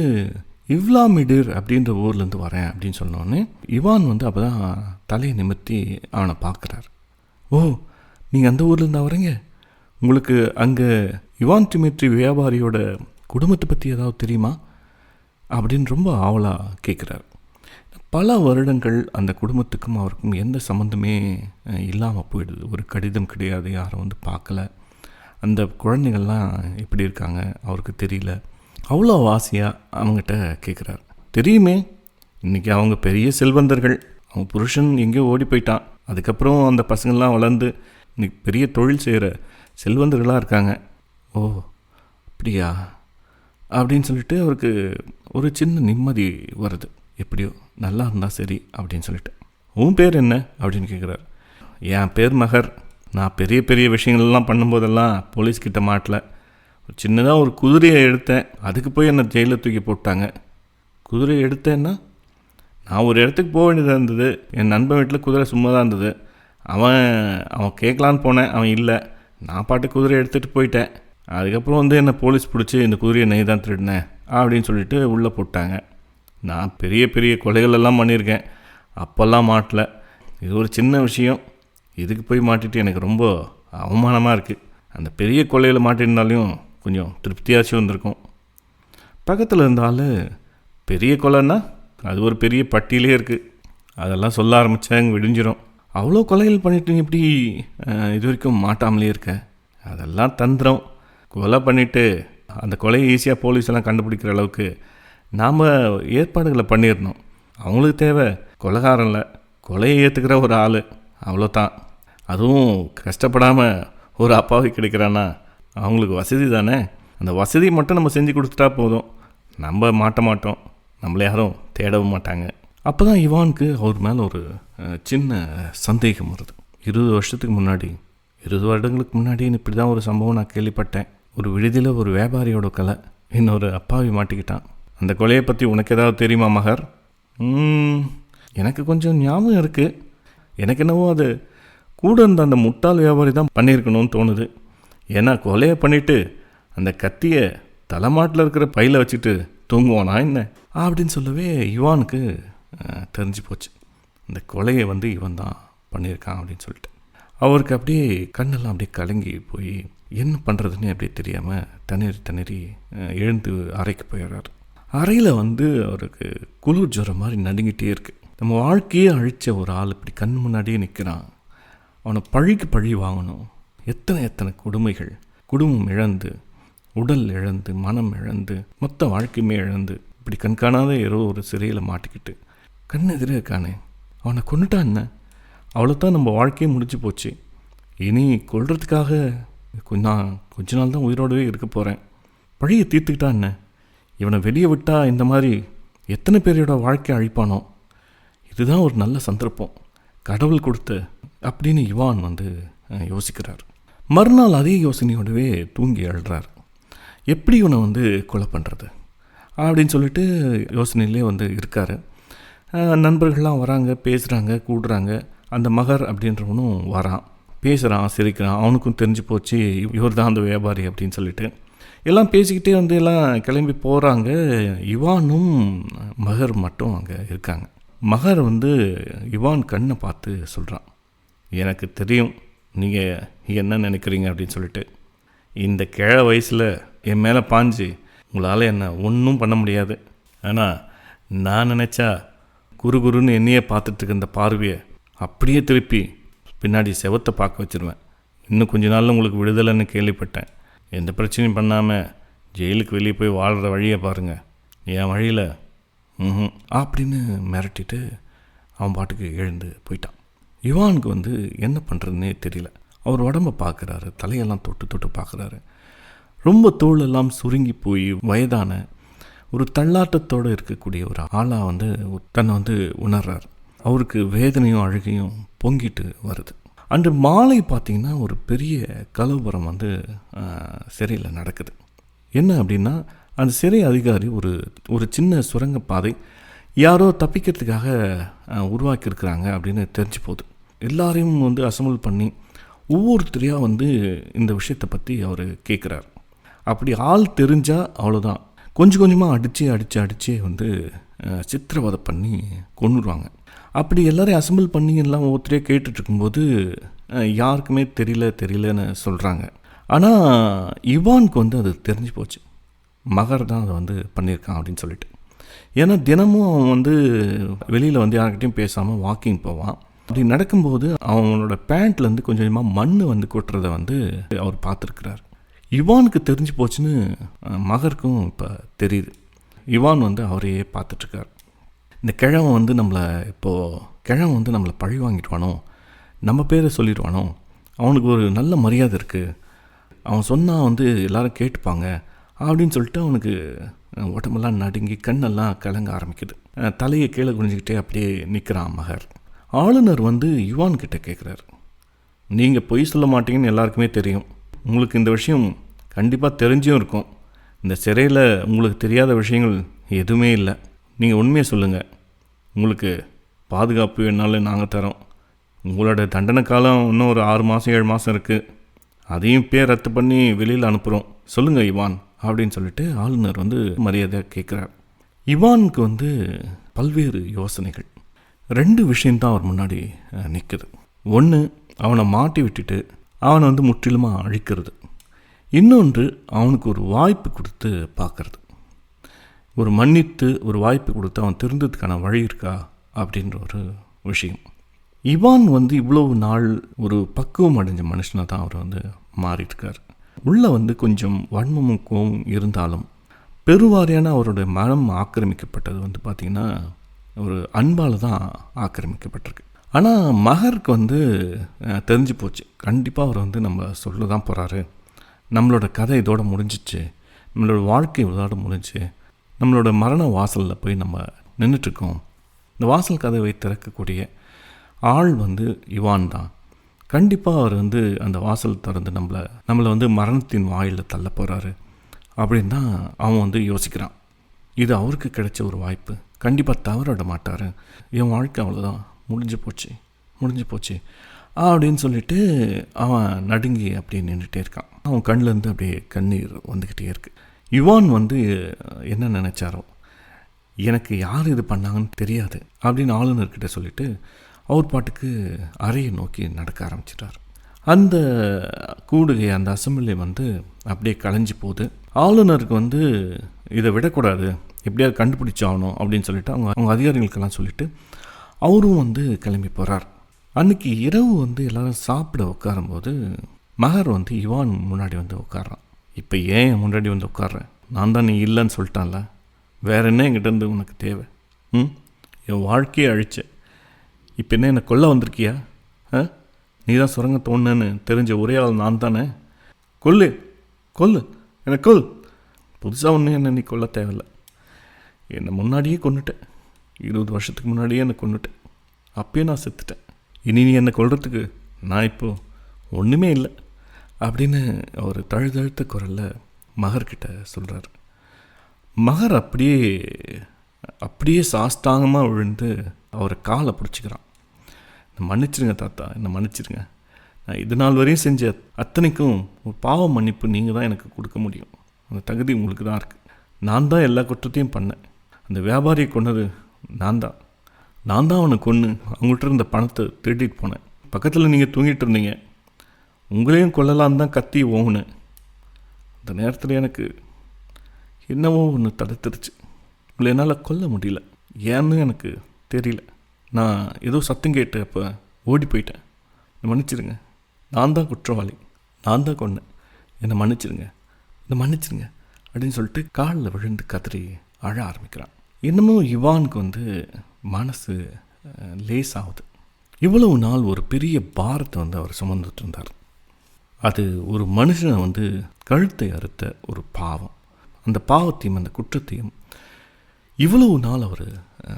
இவ்லாமிடிர் அப்படின்ற ஊர்லேருந்து வரேன் அப்படின்னு சொன்னோடனே இவான் வந்து அப்போ தான் தலையை நிமிர்த்தி அவனை பார்க்குறாரு. ஓ, நீங்கள் அந்த ஊர்லேருந்து வரீங்க, உங்களுக்கு அங்கே இவான் டிமிட்ரி வியாபாரியோட குடும்பத்தை பற்றி ஏதாவது தெரியுமா அப்படின்னு ரொம்ப ஆவலாக கேட்குறாரு. பல வருடங்கள் அந்த குடும்பத்துக்கும் அவருக்கும் எந்த சம்மந்தமே இல்லாமல் போயிடுது. ஒரு கடிதம் கிடையாது, யாரும் வந்து பார்க்கல. அந்த குழந்தைகள்லாம் எப்படி இருக்காங்க அவருக்கு தெரியல. அவ்வளோ ஆசையாக அவங்ககிட்ட கேட்குறாரு. தெரியுமே, இன்றைக்கி அவங்க பெரிய செல்வந்தர்கள், அவங்க புருஷன் எங்கேயோ ஓடி போயிட்டான், அதுக்கப்புறம் அந்த பசங்கள்லாம் வளர்ந்து இன்றைக்கி பெரிய தொழில் செய்கிற செல்வந்தர்களாக இருக்காங்க. ஓ அப்படியா அப்படின்னு சொல்லிட்டு அவருக்கு ஒரு சின்ன நிம்மதி வருது. எப்படியோ நல்லா இருந்தால் சரி அப்படின்னு சொல்லிட்டு. உன் பேர் என்ன அப்படின்னு கேட்குறாரு. என் பேர் மகர். நான் பெரிய பெரிய விஷயங்கள்லாம் பண்ணும்போதெல்லாம் போலீஸ்கிட்ட மாட்டல. சின்னதாக ஒரு குதிரையை எடுத்தேன், அதுக்கு போய் என்னை ஜெயிலில் தூக்கி போட்டாங்க. குதிரையை எடுத்தேன்னா நான் ஒரு இடத்துக்கு போக வேண்டியதாக இருந்தது. என் நண்பன் வீட்டில் குதிரை சும்மா தான் இருந்தது. அவன் கேட்கலான்னு போனேன், அவன் இல்லை. நான் பாட்டு குதிரை எடுத்துகிட்டு போயிட்டேன். அதுக்கப்புறம் வந்து என்னை போலீஸ் பிடிச்சி இந்த குதிரையை நெய் தான் திருடினேன் அப்படின்னு சொல்லிட்டு உள்ளே போட்டாங்க. நான் பெரிய பெரிய கொலைகளெல்லாம் பண்ணியிருக்கேன், அப்போல்லாம் மாட்டல. இது ஒரு சின்ன விஷயம், இதுக்கு போய் மாட்டிட்டு எனக்கு ரொம்ப அவமானமாக இருக்குது. அந்த பெரிய கொலையில் மாட்டிருந்தாலையும் கொஞ்சம் திருப்தியாச்சும் வந்திருக்கும். பக்கத்தில் இருந்தாலும் பெரிய கொலைன்னா அது ஒரு பெரிய பட்டியலே இருக்குது, அதெல்லாம் சொல்ல ஆரம்பித்தா இங்கே விடிஞ்சிடும். அவ்வளோ கொலைகள் பண்ணிட்டு எப்படி இது வரைக்கும் மாட்டாமலே இருக்க? அதெல்லாம் தந்திரம். கொலை பண்ணிவிட்டு அந்த கொலையை ஈஸியாக போலீஸெல்லாம் கண்டுபிடிக்கிற அளவுக்கு நாம் ஏற்பாடுகளை பண்ணிடணும். அவங்களுக்கு தேவை கொலைகாரம் இல்லை, கொலையை ஏற்றுக்கிற ஒரு ஆள், அவ்வளோதான். அதுவும் கஷ்டப்படாமல் ஒரு அப்பாவி கிடைக்கிறான்னா அவங்களுக்கு வசதி தானே. அந்த வசதி மட்டும் நம்ம செஞ்சு கொடுத்துட்டா போதும், நம்ம மாட்ட மாட்டோம், நம்மளை யாரும் தேடவும் மாட்டாங்க. அப்போ தான் இவானுக்கு அவர் மேலே ஒரு சின்ன சந்தேகம் வருது. 20 வருஷத்துக்கு முன்னாடி 20 வருடங்களுக்கு முன்னாடி இப்படி தான் ஒரு சம்பவம் நான் கேள்விப்பட்டேன். ஒரு விடுதியில் ஒரு வியாபாரியோட கொலை, இன்னொரு அப்பாவி மாட்டிக்கிட்டான். அந்த கொலையை பற்றி உனக்கு ஏதாவது தெரியுமா மகர்? எனக்கு கொஞ்சம் ஞாபகம் இருக்குது. எனக்கு என்னவோ அது கூட இருந்த அந்த முட்டாள் வியாபாரி தான் பண்ணியிருக்கணும்னு தோணுது. ஏன்னா கொலையை பண்ணிவிட்டு அந்த கத்தியை தலைமாட்டில் இருக்கிற பையில் வச்சுட்டு தூங்குவானா என்ன அப்படின்னு சொல்லவே இவானுக்கு தெரிஞ்சு போச்சு. இந்த கொலையை இவன் தான் பண்ணியிருக்கான் அப்படின்னு சொல்லிட்டு அவருக்கு அப்படியே கண்ணெல்லாம் அப்படியே கலங்கி போய் என்ன பண்ணுறதுன்னு அப்படியே தெரியாமல் திணறி எழுந்து அறைக்கு போயிடுறாரு. அறையில் அவருக்கு குளிர் ஜுரம் மாதிரி நடுங்கிட்டே இருக்குது. நம்ம வாழ்க்கையே அழித்த ஒரு ஆள் இப்படி கண் முன்னாடியே நிற்கிறான். அவனை பழிக்கு பழி வாங்கணும். எத்தனை கொடுமைகள், குடும்பம் இழந்து, உடல் இழந்து, மனம் இழந்து, மொத்த வாழ்க்கையுமே இழந்து இப்படி கண்காணாத ஏதோ ஒரு சிறையில் மாட்டிக்கிட்டு கண்ணெதிரே இருக்கானே, அவனை கொண்டுட்டா என்ன? அவ்வளோதான், நம்ம வாழ்க்கையே முடிஞ்சு போச்சு. இனி கொல்றதுக்காக நான் கொஞ்ச நாள் தான் உயிரோடவே இருக்க போகிறேன். பழியை தீர்த்துக்கிட்டா என்ன? இவனை வெளியே விட்டால் இந்த மாதிரி எத்தனை பேரோட வாழ்க்கை அழிப்பானோ? இதுதான் ஒரு நல்ல சந்தர்ப்பம் கடவுள் கொடுத்த அப்படின்னு இவான் யோசிக்கிறார். மறுநாள் அதே யோசனையோடவே தூங்கி அழுறார். எப்படி இவனை கொலை பண்ணுறது அப்படின்னு சொல்லிட்டு யோசனையிலே இருக்கார். நண்பர்கள்லாம் வராங்க, பேசுகிறாங்க, கூடுறாங்க. அந்த மகர் அப்படின்றவனும் வரான், பேசுகிறான், சிரிக்கிறான். அவனுக்கும் தெரிஞ்சு போச்சு இவர் தான் அந்த வியாபாரி அப்படின்னு சொல்லிட்டு எல்லாம் பேசிக்கிட்டே எல்லாம் கிளம்பி போகிறாங்க. இவானும் மகர் மட்டும் அங்கே இருக்காங்க. மகர் இவான் கண்ணை பார்த்து சொல்கிறான், எனக்கு தெரியும் நீங்கள் என்ன நினைக்கிறீங்க அப்படின்னு சொல்லிட்டு. இந்த கிழ வயசில் என் மேலே பாஞ்சு உங்களால் என்ன ஒன்றும் பண்ண முடியாது. ஆனால் நான் நினச்சா குறுகுறுன்னு என்னையே பார்த்துட்டுருக்க இந்த பார்வையை அப்படியே திருப்பி பின்னாடி செவத்தை பார்க்க வச்சுருவேன். இன்னும் கொஞ்ச நாளில் உங்களுக்கு விடுதலைன்னு கேள்விப்பட்டேன். எந்த பிரச்சனையும் பண்ணாமல் ஜெயிலுக்கு வெளியே போய் வாழ்கிற வழியை பாருங்கள், என் வழியில் அப்படின்னு மிரட்டிட்டு அவன் பாட்டுக்கு எழுந்து போயிட்டான். இவானுக்கு என்ன பண்ணுறதுனே தெரியல. அவர் உடம்பை பார்க்குறாரு, தலையெல்லாம் தொட்டு பார்க்குறாரு. ரொம்ப தோளெல்லாம் சுருங்கி போய் வயதான ஒரு தள்ளாட்டத்தோடு இருக்கக்கூடிய ஒரு ஆளாக தன்னை உணர்றார். அவருக்கு வேதனையும் அழுகையும் பொங்கிட்டு வருது. அன்று மாலை பார்த்திங்கன்னா ஒரு பெரிய கலவரம் சிறையில் நடக்குது. என்ன அப்படின்னா, அந்த சிறை அதிகாரி ஒரு சின்ன சுரங்கப்பாதை யாரோ தப்பிக்கிறதுக்காக உருவாக்கியிருக்கிறாங்க அப்படின்னு தெரிஞ்சு போகுது. எல்லாரையும் அசம்பிள் பண்ணி ஒவ்வொருத்தரையாக இந்த விஷயத்தை பற்றி அவர் கேட்குறார். அப்படி ஆள் தெரிஞ்சால் அவ்வளோதான், கொஞ்சம் கொஞ்சமாக அடித்து சித்திரவதை பண்ணி கொன்னுடுவாங்க. அப்படி எல்லோரையும் அசம்பிள் பண்ணி எல்லாம் ஒவ்வொருத்தரையே கேட்டுட்ருக்கும்போது யாருக்குமே தெரியலன்னு சொல்கிறாங்க. ஆனால் இவானுக்கு அது தெரிஞ்சு போச்சு, மகர் தான் அதை பண்ணியிருக்கான் அப்படின்னு சொல்லிட்டு. ஏன்னா தினமும் அவன் வெளியில் யார்கிட்டையும் பேசாமல் வாக்கிங் போவான். அப்படி நடக்கும்போது அவனோட பேண்ட்லேருந்து கொஞ்சம் கொஞ்சமாக மண் கொட்டுறதை அவர் பார்த்துருக்கிறார். இவானுக்கு தெரிஞ்சு போச்சுன்னு மகருக்கும் இப்போ தெரியுது. இவான் அவரையே பார்த்துட்ருக்கார். இந்த கிழவன் நம்மளை பழி வாங்கிடுவானோ, நம்ம பேரை சொல்லிடுவானோ, அவனுக்கு ஒரு நல்ல மரியாதை இருக்குது, அவன் சொன்னால் எல்லாரும் கேட்டுப்பாங்க அப்படின்னு சொல்லிட்டு அவனுக்கு உடம்பெல்லாம் நடுங்கி கண்ணெல்லாம் கலங்க ஆரம்பிக்குது. தலையை கீழே குனிஞ்சிக்கிட்டே அப்படியே நிற்கிறான் மகர். ஆளுநர் யுவான் கிட்ட கேட்குறாரு, நீங்கள் பொய் சொல்ல மாட்டீங்கன்னு எல்லாருக்குமே தெரியும், உங்களுக்கு இந்த விஷயம் கண்டிப்பாக தெரிஞ்சும் இருக்கும். இந்த சிறையில் உங்களுக்கு தெரியாத விஷயங்கள் எதுவுமே இல்லை, நீங்கள் உண்மையை சொல்லுங்கள், உங்களுக்கு பாதுகாப்பு வேணாலும் நாங்கள் தரோம், உங்களோட தண்டனை காலம் இன்னும் ஒரு 6 மாதம் 7 மாதம் இருக்குது, அதையும் ரத்து பண்ணி வெளியில் அனுப்புகிறோம், சொல்லுங்கள் இவான் அப்படின்னு சொல்லிட்டு ஆளுநர் மரியாதையாக கேட்குறார். இவானுக்கு பல்வேறு யோசனைகள். 2 விஷயந்தான் அவர் முன்னாடி நிற்குது. ஒன்று, அவனை மாட்டி விட்டுட்டு அவனை முற்றிலுமாக அழிக்கிறது. இன்னொன்று, அவனுக்கு ஒரு வாய்ப்பு கொடுத்து பார்க்குறது. ஒரு மன்னித்து ஒரு வாய்ப்பு கொடுத்து அவன் திருந்ததுக்கான வழி இருக்கா அப்படின்ற ஒரு விஷயம். இவான் இவ்வளவு நாள் ஒரு பக்குவம் அடைஞ்ச மனுஷனாக தான் அவர் மாறிட்டுருக்கார். உள்ளே கொஞ்சம் வன்மமும் கோவம் இருந்தாலும் பெருவாரியான அவருடைய மனம் ஆக்கிரமிக்கப்பட்டது பார்த்திங்கன்னா ஒரு அன்பால் தான் ஆக்கிரமிக்கப்பட்டிருக்கு. ஆனால் மகருக்கு தெரிஞ்சு போச்சு, கண்டிப்பாக அவர் நம்ம சொல்ல தான் போகிறாரு, நம்மளோட கதை இதோட முடிஞ்சிச்சு, நம்மளோட வாழ்க்கை இதோட முடிஞ்சு, நம்மளோட மரண வாசலில் போய் நம்ம நின்றுட்டுருக்கோம், இந்த வாசல் கதவை திறக்கக்கூடிய ஆள் இவான் தான், கண்டிப்பாக அவர் வந்து அந்த வாசல் திறந்து நம்மளை வந்து மரணத்தின் வாயிலில் தள்ள போகிறாரு அப்படின்னு தான் அவன் வந்து யோசிக்கிறான். இது அவருக்கு கிடைச்ச ஒரு வாய்ப்பு, கண்டிப்பாக தவற விட மாட்டார், என் வாழ்க்கை அவ்வளோதான், முடிஞ்சு போச்சு அப்படின்னு சொல்லிட்டு அவன் நடுங்கி அப்படியே நின்றுட்டே இருக்கான். அவன் கண்ணிலேருந்து அப்படியே கண்ணீர் வந்துக்கிட்டே இருக்கு. இவான் வந்து என்ன நினச்சாரோ, எனக்கு யார் இது பண்ணாங்கன்னு தெரியாது அப்படின்னு ஆளுநர்கிட்ட சொல்லிவிட்டு அவர் பாட்டுக்கு அறையை நோக்கி நடக்க ஆரம்பிச்சிட்டார். அந்த கூடுகை, அந்த அசம்பிளி வந்து அப்படியே கலைஞ்சி போகுது. ஆளுநருக்கு வந்து இதை விடக்கூடாது, எப்படியாவது கண்டுபிடிச்சாகணும் அப்படின்னு சொல்லிட்டு அவங்க அதிகாரிகளுக்கெல்லாம் சொல்லிவிட்டு அவரும் வந்து கிளம்பி போகிறார். அன்றைக்கி இரவு வந்து எல்லோரும் சாப்பிட உட்காரும்போது மகர் வந்து இவான் முன்னாடி வந்து உட்கார்றான். இப்போ ஏன் முன்னாடி வந்து உட்கார்றேன், நான் தான் நீ இல்லைன்னு சொல்லிட்டான்ல, வேறு என்ன என்கிட்டேருந்து உனக்கு தேவை? என் வாழ்க்கையை அழிச்ச, இப்போ என்ன என்னை கொல்ல வந்திருக்கியா? நீ தான் சுரங்க தோணுன்னு தெரிஞ்ச ஒரே ஆள் நான் தானே. கொல்லு என்னை கொல். புதுசாக ஒன்று என்ன நீ கொல்ல தேவையில்லை, என்னை முன்னாடியே கொன்னுட்டேன், 20 வருஷத்துக்கு முன்னாடியே என்னை கொன்னுட்டேன், அப்பயே நான் செத்துட்டேன், இனி நீ என்னை கொல்றதுக்கு நான் இப்போது ஒன்றுமே இல்லை அப்படின்னு அவர் தழுதழுத்த குரலில் மகர்கிட்ட சொல்கிறார். மகர் அப்படியே சாஸ்தாங்கமாக விழுந்து அவரை காலை பிடிச்சிக்கிறான். மன்னிச்சிருங்க தாத்தா, என்னை மன்னிச்சிருங்க, நான் இது நாள் வரையும் செஞ்ச அத்தனைக்கும் ஒரு பாவ மன்னிப்பு நீங்கள் தான் எனக்கு கொடுக்க முடியும், அந்த தகுதி உங்களுக்கு தான் இருக்குது. நான் தான் எல்லா குற்றத்தையும் பண்ணேன், அந்த வியாபாரியை கொன்னது நான் தான் அவனை கொன்று அவங்கள்ட்ட இருந்த பணத்தை திருட்டிட்டு போனேன். பக்கத்தில் நீங்கள் தூங்கிட்டு இருந்தீங்க, உங்களையும் கொல்லலான்னு தான் கத்தி ஓங்கினேன். அந்த நேரத்தில் எனக்கு என்னவோ ஒன்று தடுத்துருச்சு, உங்களை என்னால் கொல்ல முடியல, ஏன்னு எனக்கு தெரியல, நான் ஏதோ சத்தம் கேட்டு அப்போ ஓடி போயிட்டேன், என்னை மன்னிச்சிருங்க, நான் தான் குற்றவாளி, நான் தான் கொன்னேன், என்னை மன்னிச்சிருங்க அப்படின்னு சொல்லிட்டு காலில் விழுந்து கதறி அழ ஆரம்பிக்கிறான். இன்னமும் இவானுக்கு வந்து மனசு லேசாகுது. இவ்வளவு நாள் ஒரு பெரிய பாரத்தை வந்து அவர் சுமந்துட்டு இருந்தார். அது ஒரு மனுஷனை வந்து கழுத்தை அறுத்த ஒரு பாவம். அந்த பாவத்தையும் அந்த குற்றத்தையும் இவ்வளவு நாள் அவர்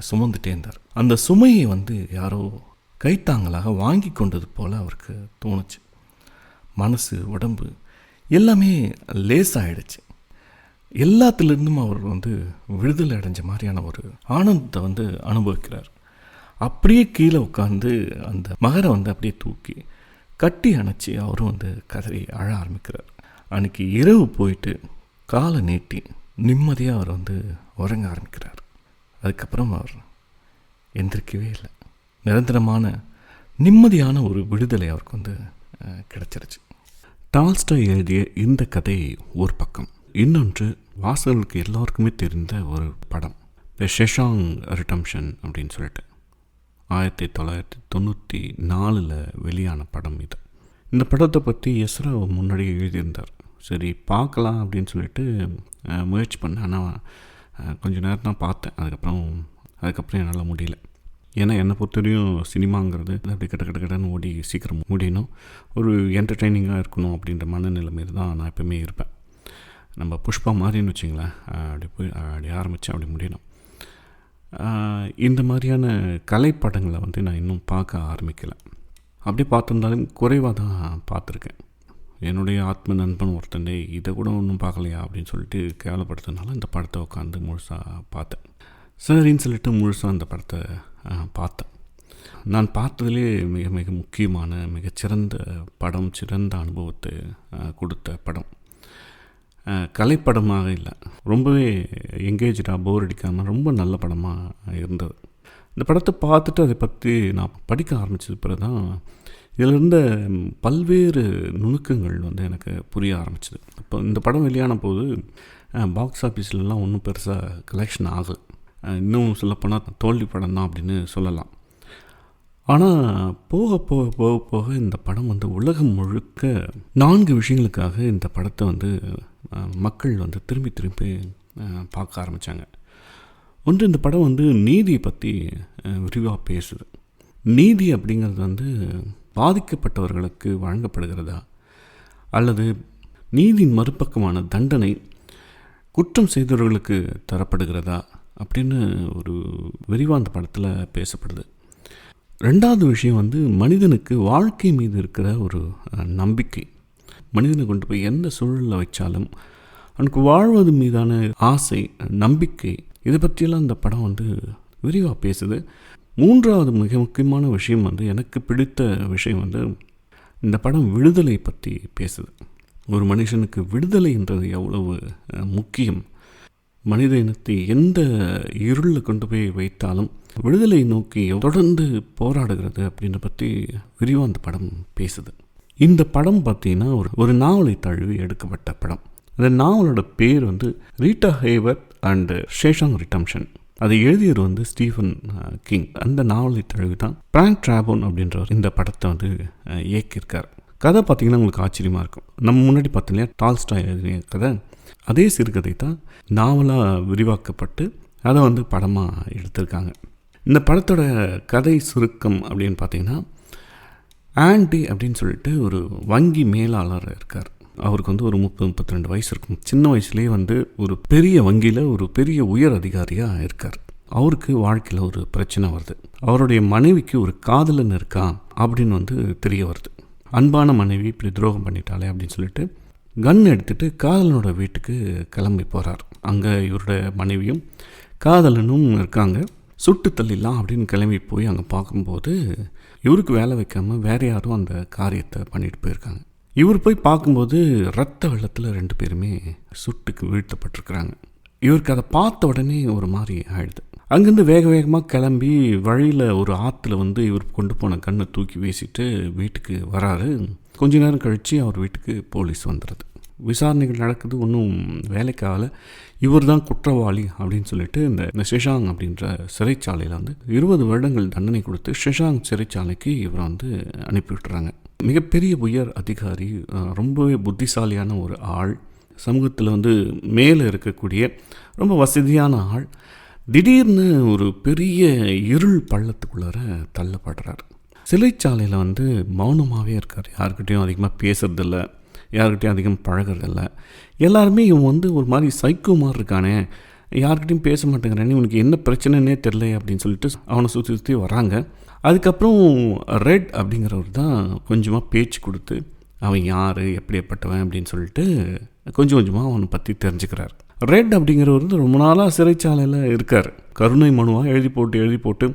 சுமந்துட்டே இருந்தார். அந்த சுமையை வந்து யாரோ கைத்தாங்களாக வாங்கி கொண்டது போல் அவருக்கு தோணுச்சு. மனசு, உடம்பு எல்லாமே லேசாகிடுச்சு. எல்லாத்துலேருந்தும் அவர் வந்து விடுதலை அடைஞ்ச மாதிரியான ஒரு ஆனந்தத்தை வந்து அனுபவிக்கிறார். அப்படியே கீழே உட்காந்து அந்த மகரை வந்து அப்படியே தூக்கி கட்டி அணைச்சி அவரும் வந்து கதறி அழ ஆரம்பிக்கிறார். அன்றைக்கி இரவு போயிட்டு காலை நீட்டி நிம்மதியாக அவர் வந்து உறங்க ஆரம்பிக்கிறார். அதுக்கப்புறம் அவர் எந்திரிக்கவே இல்லை. நிரந்தரமான நிம்மதியான ஒரு விடுதலை அவருக்கு வந்து கிடச்சிருச்சு. டால்ஸ்டாய் எழுதிய இந்த கதை ஒரு பக்கம். இன்னொன்று வாசகர்களுக்கு எல்லாருக்குமே தெரிந்த ஒரு படம், த ஷெஷாங் ரிடம்ஷன் அப்படின்னு சொல்லிட்டு 1994 வெளியான படம் இது. இந்த படத்தை பற்றி எஸ்ரா முன்னாடியே எழுதியிருந்தார். சரி பார்க்கலாம் அப்படின்னு சொல்லிட்டு முயற்சி பண்ணேன். ஆனால் கொஞ்சம் நேரம் தான் பார்த்தேன். அதுக்கப்புறம் என்னால் முடியல. ஏன்னா என்னை பொறுத்தவரையும் சினிமாங்கிறது அப்படி கடன்னு ஓடி சீக்கிரம் முடியணும், ஒரு என்டர்டெய்னிங்காக இருக்கணும் அப்படின்ற மனநிலைமையில் தான் நான் எப்பவுமே இருப்பேன். நம்ம புஷ்பா மாதிரின்னு வச்சிங்களேன், அப்படி ஆரம்பித்தேன் அப்படி முடியணும். இந்த மாதிரியான கலைப்படங்களை வந்து நான் இன்னும் பார்க்க ஆரம்பிக்கலை. அப்படி பார்த்துருந்தாலும் குறைவாக தான் பார்த்துருக்கேன். என்னுடைய ஆத்ம நண்பன் ஒருத்தன் இதை கூட ஒன்றும் பார்க்கலையா அப்படின்னு சொல்லிட்டு கேவலப்படுத்துனால இந்த படத்தை உட்காந்து முழுசாக பார்த்தேன். சரின்னு சொல்லிட்டு முழுசாக அந்த படத்தை பார்த்தேன். நான் பார்த்ததுலேயே மிக மிக முக்கியமான மிகச்சிறந்த படம், சிறந்த அனுபவத்தை கொடுத்த படம். கலைப்படமாக இல்லை, ரொம்பவே எங்கேஜாக போர் அடிக்காமல் ரொம்ப நல்ல படமாக இருந்தது. இந்த படத்தை பார்த்துட்டு அதை பற்றி நான் படிக்க ஆரம்பித்தது பிறகு தான் இதில் இருந்த பல்வேறு நுணுக்கங்கள் வந்து எனக்கு புரிய ஆரம்பிச்சிது. இப்போ இந்த படம் வெளியான போது பாக்ஸ் ஆஃபீஸ்லலாம் ஒன்றும் பெருசாக கலெக்ஷன் ஆகலை. இன்னும் சொல்லப்போனால் தோல்வி படம் தான் அப்படின்னு சொல்லலாம். ஆனால் போக போக போக போக இந்த படம் வந்து உலகம் முழுக்க 4 விஷயங்களுக்காக இந்த படத்தை வந்து மக்கள் வந்து திரும்பி பார்க்க ஆரம்பித்தாங்க. ஒன்று, இந்த படம் வந்து நீதியை பற்றி விரிவாக பேசுது. நீதி அப்படிங்கிறது வந்து பாதிக்கப்பட்டவர்களுக்கு வழங்கப்படுகிறதா அல்லது நீதியின் மறுபக்கமான தண்டனை குற்றம் செய்தவர்களுக்கு தரப்படுகிறதா அப்படின்னு ஒரு விரிவாக அந்த படத்தில் பேசப்படுது. ரெண்டாவது விஷயம் வந்து மனிதனுக்கு வாழ்க்கை மீது இருக்கிற ஒரு நம்பிக்கை. மனிதனை கொண்டு போய் எந்த சூழலில் வச்சாலும் அவனுக்கு வாழ்வது மீதான ஆசை, நம்பிக்கை, இதை பற்றியெல்லாம் இந்த படம் வந்து விரிவாக பேசுது. மூன்றாவது மிக முக்கியமான விஷயம் வந்து எனக்கு பிடித்த விஷயம் வந்து இந்த படம் விடுதலை பற்றி பேசுது. ஒரு மனுஷனுக்கு விடுதலைன்றது எவ்வளவு முக்கியம், மனித இனத்தை எந்த இருளில் கொண்டு போய் வைத்தாலும் விடுதலை நோக்கி தொடர்ந்து போராடுகிறது அப்படின்ற பற்றி விரிவாக அந்த படம் பேசுது. இந்த படம் பார்த்திங்கன்னா ஒரு நாவலை தழுவி எடுக்கப்பட்ட படம். அந்த நாவலோட பேர் வந்து ரீட்டா ஹேவர்த் அண்ட் ஷேஷாங் ரிடம்ஷன். அதை எழுதியவர் வந்து ஸ்டீஃபன் கிங். அந்த நாவலை தழுவி தான் பிராங்க் டிராபோன் அப்படின்றவர் இந்த படத்தை வந்து இயக்கியிருக்கார். கதை பார்த்திங்கன்னா உங்களுக்கு ஆச்சரியமாக இருக்கும். நம்ம முன்னாடி பார்த்தோம் இல்லையா டால்ஸ்டாய் எழுதிய கதை, அதே சிறுகதை தான் நாவலாக விரிவாக்கப்பட்டு அதை வந்து படமாக எடுத்திருக்காங்க. இந்த படத்தோட கதை சுருக்கம் அப்படின்னு பார்த்திங்கன்னா, ஆண்டி அப்படின்னு சொல்லிட்டு ஒரு வங்கி மேலாளர் இருக்கார். அவருக்கு வந்து ஒரு 30-32 வயசு இருக்கும். சின்ன வயசுலேயே வந்து ஒரு பெரிய வங்கியில் ஒரு பெரிய உயர் அதிகாரியாக இருக்கார். அவருக்கு வாழ்க்கையில் ஒரு பிரச்சனை வருது. அவருடைய மனைவிக்கு ஒரு காதலன் இருக்கா அப்படின்னு வந்து தெரிய வருது. அன்பான மனைவி இப்படி துரோகம் பண்ணிட்டாலே அப்படின்னு சொல்லிட்டு கன் எடுத்துகிட்டு காதலனோட வீட்டுக்கு கிளம்பி போகிறார். அங்கே இவருடைய மனைவியும் காதலனும் இருக்காங்க. சுட்டு தள்ளிடலாம் அப்படின்னு கிளம்பி போய் அங்கே பார்க்கும்போது இவருக்கு வேலை வைக்காமல் வேறு யாரும் அந்த காரியத்தை பண்ணிட்டு போயிருக்காங்க. இவர் போய் பார்க்கும்போது ரத்த வெள்ளத்தில் 2 பேருமே சுட்டுக்கு வீழ்த்தப்பட்டிருக்கிறாங்க. இவருக்கு அதை பார்த்த உடனே ஒரு மாதிரி ஆயிடுது. அங்கேருந்து வேக வேகமாக கிளம்பி வழியில் ஒரு ஆற்றுல வந்து இவர் கொண்டு போன கண்ணை தூக்கி வீசிட்டு வீட்டுக்கு வராரு. கொஞ்ச நேரம் கழித்து அவர் வீட்டுக்கு போலீஸ் வந்துடுது. விசாரணைகள் நடக்குது, ஒன்றும் வேலைக்காகல. இவர் தான் குற்றவாளி அப்படின்னு சொல்லிட்டு இந்த ஷெஷாங் அப்படின்ற சிறைச்சாலையில் வந்து 20 வருடங்கள் தண்டனை கொடுத்து ஷெஷாங் சிறைச்சாலைக்கு இவரை வந்து அனுப்பிவிட்டுறாங்க. மிகப்பெரிய உயர் அதிகாரி, ரொம்பவே புத்திசாலியான ஒரு ஆள், சமூகத்தில் வந்து மேலே இருக்கக்கூடிய ரொம்ப வசதியான ஆள், திடீர்னு ஒரு பெரிய இருள் பள்ளத்துக்குள்ளார தள்ளப்படுறார். சிறைச்சாலையில் வந்து மௌனமாகவே இருக்கார். யாருக்கிட்டையும் அதிகமாக பேசுறதில்ல, யாருக்கிட்டையும் அதிகம் பழகிறதில்ல. எல்லாருமே இவன் வந்து ஒரு மாதிரி சைக்கோ மாதிரி இருக்கானே, யார்கிட்டையும் பேச மாட்டேங்கிறானே, இவனுக்கு என்ன பிரச்சனைன்னே தெரில அப்படின்னு சொல்லிட்டு அவனை சுற்றி சுற்றி வராங்க. அதுக்கப்புறம் ரெட் அப்படிங்கிறவர் தான் கொஞ்சமாக பேச்சு கொடுத்து அவன் யார், எப்படிப்பட்டவன் அப்படின்னு சொல்லிட்டு கொஞ்சம் கொஞ்சமாக அவனை பற்றி தெரிஞ்சுக்கிறார். ரெட் அப்படிங்கிறவர் வந்து ரொம்ப நாளாக சிறைச்சாலையில் இருக்கார். கருணை மனுவாக எழுதி போட்டு